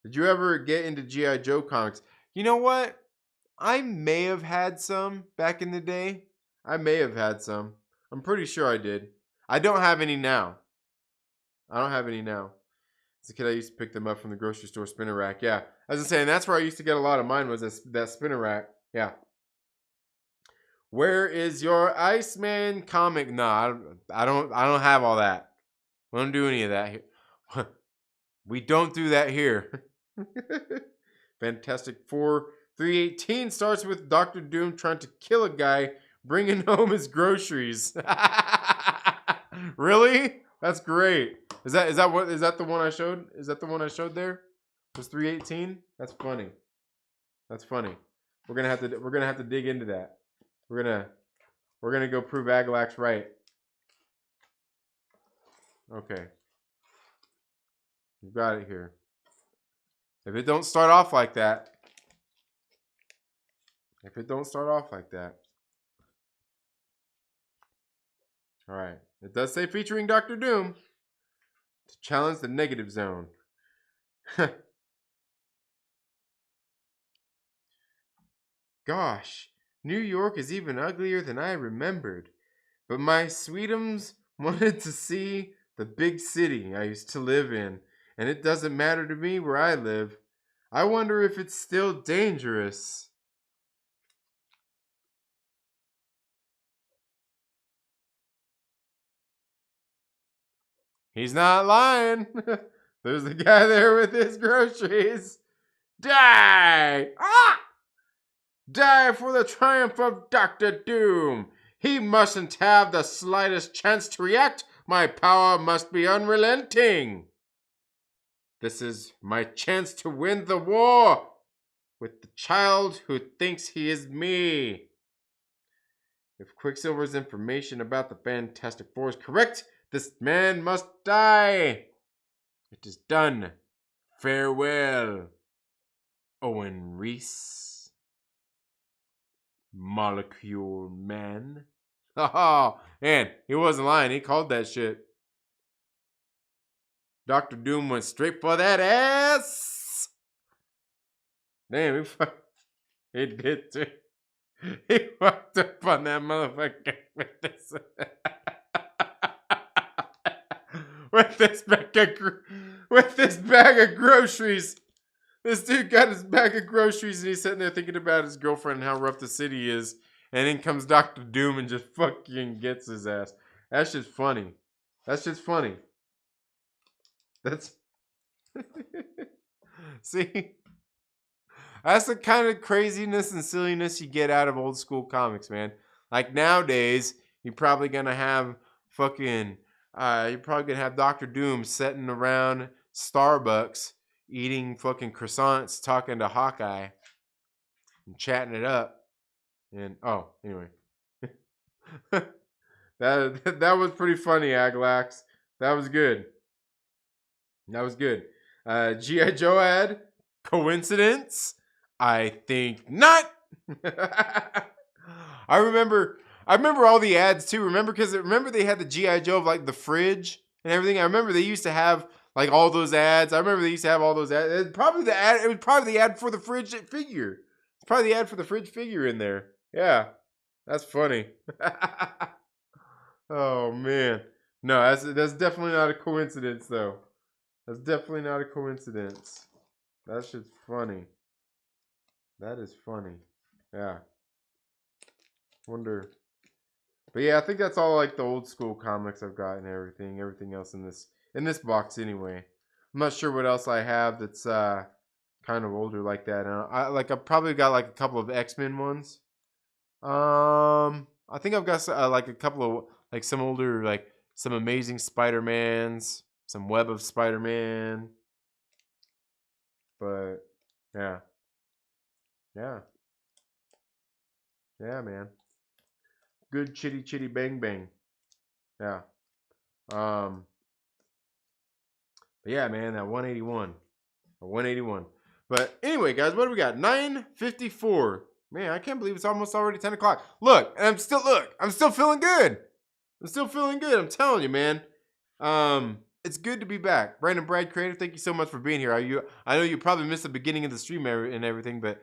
Did you ever get into G.I. Joe comics? You know what? I may have had some back in the day. I'm pretty sure I did. I don't have any now. As a kid, I used to pick them up from the grocery store spinner rack. Yeah. As I'm saying, that's where I used to get a lot of mine, was that spinner rack. Yeah. Where is your Iceman comic? No, I don't have all that. We don't do any of that here. We don't do that here. Fantastic Four 318 starts with Dr. Doom trying to kill a guy, bringing home his groceries. Really? That's great. Is that the one I showed? Is that the one I showed there? Was 318? That's funny. We're gonna have to dig into that. We're gonna go prove Aglax right. Okay. You got it here. If it don't start off like that. All right. It does say featuring Dr. Doom to challenge the negative zone. Gosh, New York is even uglier than I remembered. But my sweetums wanted to see the big city I used to live in, and it doesn't matter to me where I live. I wonder if it's still dangerous. He's not lying. There's the guy there with his groceries. Die! Ah! Die for the triumph of Dr. Doom. He mustn't have the slightest chance to react. My power must be unrelenting. This is my chance to win the war with the child who thinks he is me. If Quicksilver's information about the Fantastic Four is correct, this man must die. It is done. Farewell, Owen Reese. Molecule Man. Oh, and he wasn't lying. He called that shit. Dr. Doom went straight for that ass. Damn, he did too. He fucked up on that motherfucker with this. with this bag of groceries. This dude got his bag of groceries and he's sitting there thinking about his girlfriend and how rough the city is. And in comes Dr. Doom and just fucking gets his ass. That's just funny. That's see, that's the kind of craziness and silliness you get out of old school comics, man. Like nowadays, you're probably gonna have Dr. Doom sitting around Starbucks eating fucking croissants, talking to Hawkeye and chatting it up. And anyway, that was pretty funny, Aglax. That was good. G.I. Joe ad? Coincidence? I think not. I remember all the ads too. Remember they had the GI Joe of like the fridge and everything. I remember they used to have like all those ads. I remember they used to have all those ads. It was probably the ad for the fridge figure. It's probably the ad for the fridge figure in there. Yeah, that's funny. Oh man, no, that's definitely not a coincidence though. That's definitely not a coincidence. That shit's funny. That is funny. Yeah. Wonder. But yeah, I think that's all like the old school comics I've got and everything. Everything else in this box anyway. I'm not sure what else I have that's kind of older like that. I've probably got like a couple of X-Men ones. I think I've got like a couple of like some older like some Amazing Spider-Mans, some Web of Spider-Man. But yeah. Yeah. Yeah, man. Good chitty chitty bang bang. Yeah. But yeah, man, that 181. Or 181. But anyway, guys, what do we got? 9:54. Man, I can't believe it's almost already 10 o'clock. Look, I'm still feeling good. I'm still feeling good. I'm telling you, man. It's good to be back. Brandon Brad Creative, thank you so much for being here. I know you probably missed the beginning of the stream and everything, but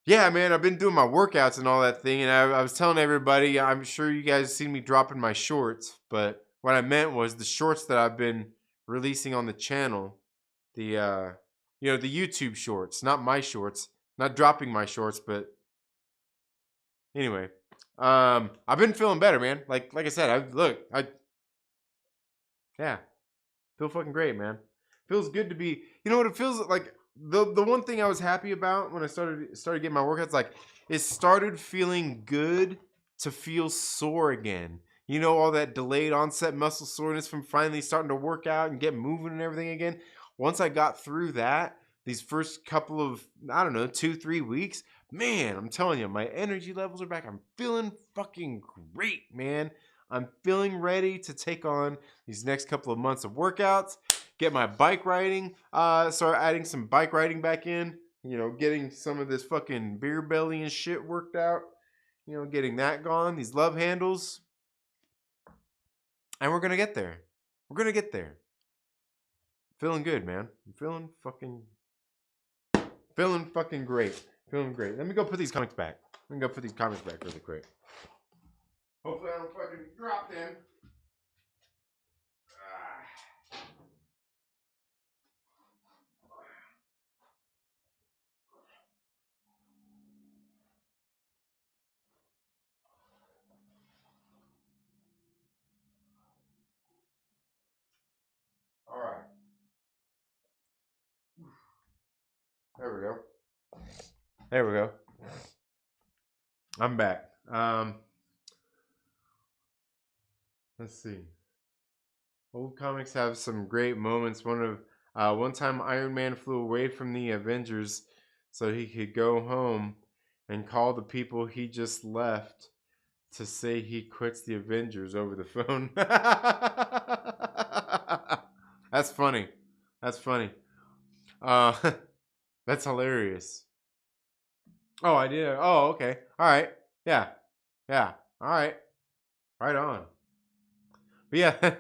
yeah, man, I've been doing my workouts and all that thing, and I was telling everybody, I'm sure you guys seen me dropping my shorts, but what I meant was the shorts that I've been releasing on the channel, the YouTube shorts, not my shorts, not dropping my shorts, but anyway, I've been feeling better, man. Like I said, yeah, feel fucking great, man. Feels good to be, you know what it feels like. The one thing I was happy about when I started getting my workouts, like it started feeling good to feel sore again. You know, all that delayed onset muscle soreness from finally starting to work out and get moving and everything again. Once I got through that, these first couple of, I don't know, 2-3 weeks, man, I'm telling you, my energy levels are back. I'm feeling fucking great, man. I'm feeling ready to take on these next couple of months of workouts. Get my bike riding, start adding some bike riding back in, you know, getting some of this fucking beer belly and shit worked out, you know, getting that gone, these love handles. And we're going to get there. We're going to get there. Feeling good, man. I'm feeling fucking great. Feeling great. Let me go put these comics back. Really quick. Hopefully I don't fucking drop them. All right. There we go. I'm back. Let's see. Old comics have some great moments. One time Iron Man flew away from the Avengers so he could go home and call the people he just left to say he quits the Avengers over the phone. That's funny. That's hilarious. Oh, I did. Oh, okay. All right. Yeah. All right. Right on. But yeah,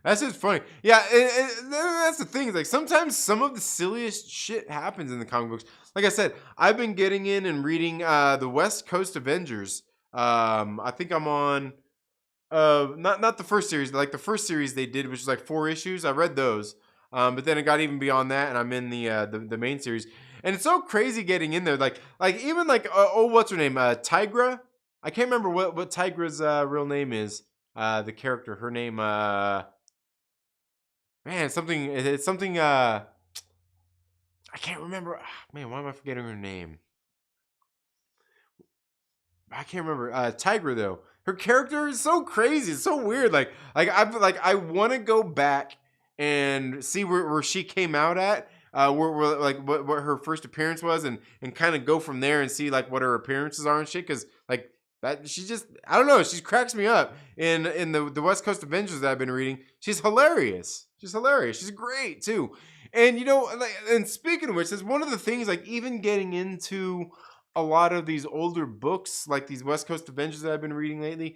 that's just funny. Yeah, and that's the thing. Is like sometimes some of the silliest shit happens in the comic books. Like I said, I've been getting in and reading the West Coast Avengers. I think I'm on not the first series, but like the first series they did, which was like 4 issues. I read those. But then it got even beyond that, and I'm in the main series. And it's so crazy getting in there. Like even like what's her name? Tigra. I can't remember what Tigra's real name is. The character, her name, man, it's something. I can't remember. Man, why am I forgetting her name? I can't remember. Tigra though, her character is so crazy. It's so weird. I want to go back and see where she came out at. Where like what her first appearance was, and kind of go from there and see like what her appearances are and shit. Because like that, she just, I don't know, she cracks me up in the West Coast Avengers that I've been reading. She's hilarious. She's great too. And you know, like, and speaking of which, that's one of the things. Like even getting into a lot of these older books, like these West Coast Avengers that I've been reading lately,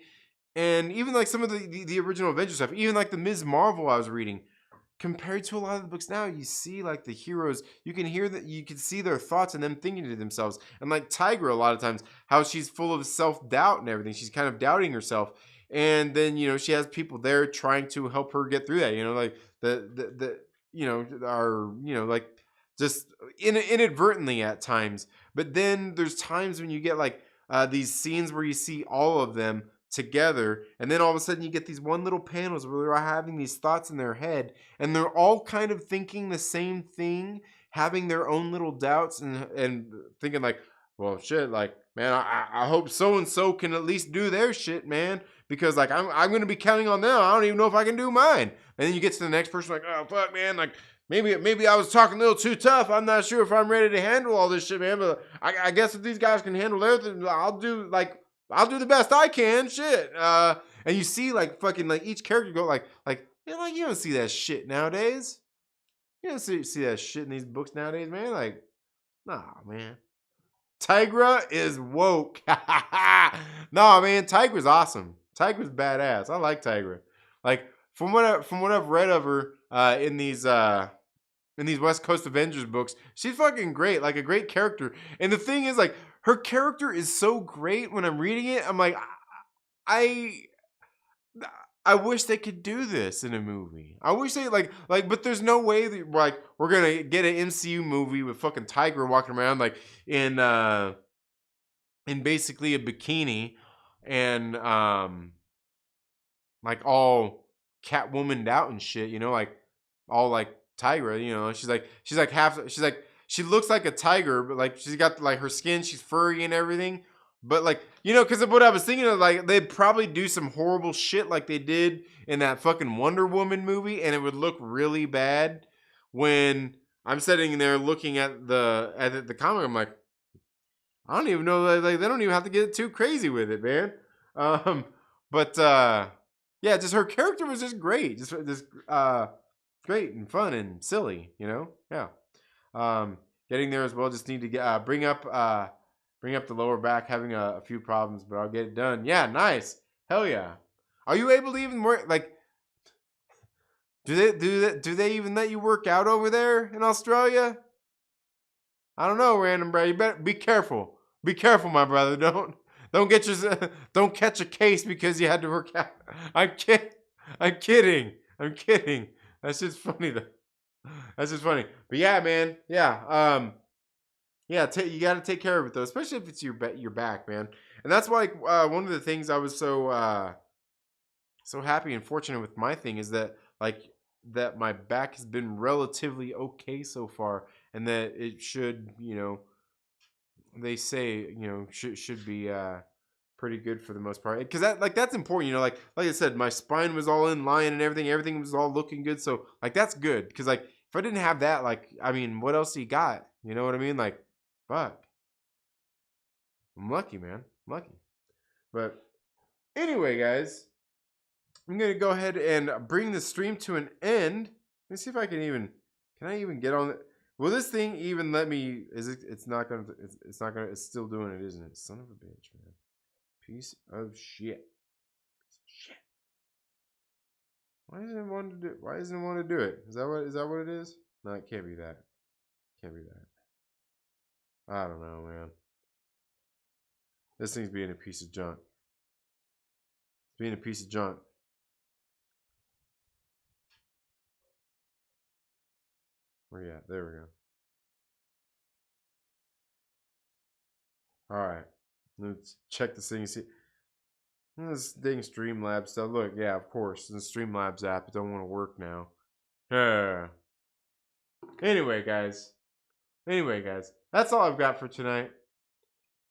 and even like some of the original Avengers stuff, even like the Ms. Marvel I was reading, compared to a lot of the books now, you see like the heroes, you can hear that, you can see their thoughts and them thinking to themselves. And like Tigra, a lot of times, how she's full of self-doubt and everything. She's kind of doubting herself. And then, she has people there trying to help her get through that, like like just inadvertently at times. But then there's times when you get like these scenes where you see all of them together, and then all of a sudden you get these one little panels where they're having these thoughts in their head, and they're all kind of thinking the same thing, having their own little doubts, and thinking like, well, shit, like, man, I hope so and so can at least do their shit, man, because like I'm gonna be counting on them. I don't even know if I can do mine. And then you get to the next person like, oh fuck, man, like maybe I was talking a little too tough. I'm not sure if I'm ready to handle all this shit, man. But I guess if these guys can handle everything, I'll do the best I can. Shit. And you see like fucking like each character go like you don't see that shit nowadays. You don't see that shit in these books nowadays, man. Like, nah, man. Tigra is woke. No, man, Tigra's awesome. Tigra's badass. I like Tigra. Like from what I've read of her in these West Coast Avengers books, she's fucking great. Like a great character. And the thing is, like, her character is so great. When I'm reading it, I'm like, I wish they could do this in a movie. I wish they but there's no way that like we're gonna get an MCU movie with fucking Tiger walking around like in basically a bikini and like all Catwomaned out and shit, like all like Tigra, she looks like a tiger, but like she's got like her skin, she's furry and everything. But like, because of what I was thinking of, like they'd probably do some horrible shit like they did in that fucking Wonder Woman movie, and it would look really bad. When I'm sitting there looking at the comic, I'm like, I don't even know, like they don't even have to get too crazy with it, man. But yeah, just her character was just great, just great and fun and silly, yeah. Getting there as well. Just need to get bring up the lower back. Having a few problems, but I'll get it done. Yeah, nice. Hell yeah. Are you able to even work? Like, do they even let you work out over there in Australia? I don't know, random bro. You better be careful. Be careful, my brother. Don't catch a case because you had to work out. I'm kidding. That's just funny though. That's just funny. But yeah, man. Yeah. Yeah, you got to take care of it though, especially if it's your back, man. And that's why one of the things I was so happy and fortunate with my thing is that that my back has been relatively okay so far, and that it should, they say, should be pretty good for the most part, because that's important, like I said, my spine was all in line and everything was all looking good, so like that's good, because like if I didn't have that, like, I mean, what else you got, you know what I mean, like, fuck, I'm lucky, man, I'm lucky. But anyway, guys, I'm gonna go ahead and bring the stream to an end. Let me see if I can I even get on it. Will this thing even let me? It's not gonna. It's not gonna. It's still doing it, isn't it? Son of a bitch, man. Piece of shit. Shit. Why doesn't it want to do? Why doesn't it want to do it? Is that what it is? No, it can't be that. Can't be that. I don't know, man. This thing's being a piece of junk. It's being a piece of junk. Where you at? There we go. All right. Let's check this thing and see. This dang Streamlabs stuff. Look, yeah, of course. The Streamlabs app, it don't want to work now. Anyway, guys. That's all I've got for tonight.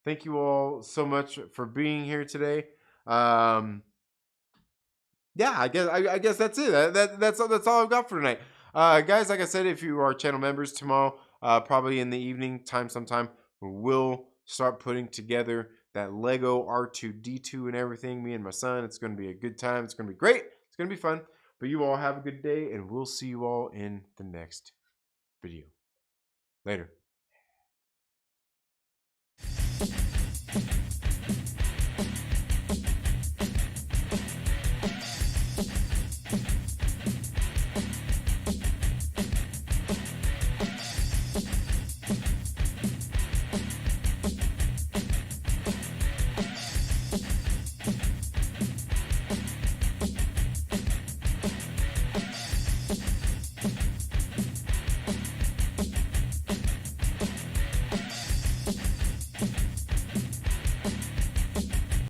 Thank you all so much for being here today. Yeah, I guess that's it. That's all I've got for tonight. Guys, like I said, if you are channel members, tomorrow, probably in the evening time sometime, we'll start putting together that Lego R2-D2 and everything. Me and my son. It's going to be a good time. It's going to be great. It's going to be fun. But you all have a good day, and we'll see you all in the next video. Later.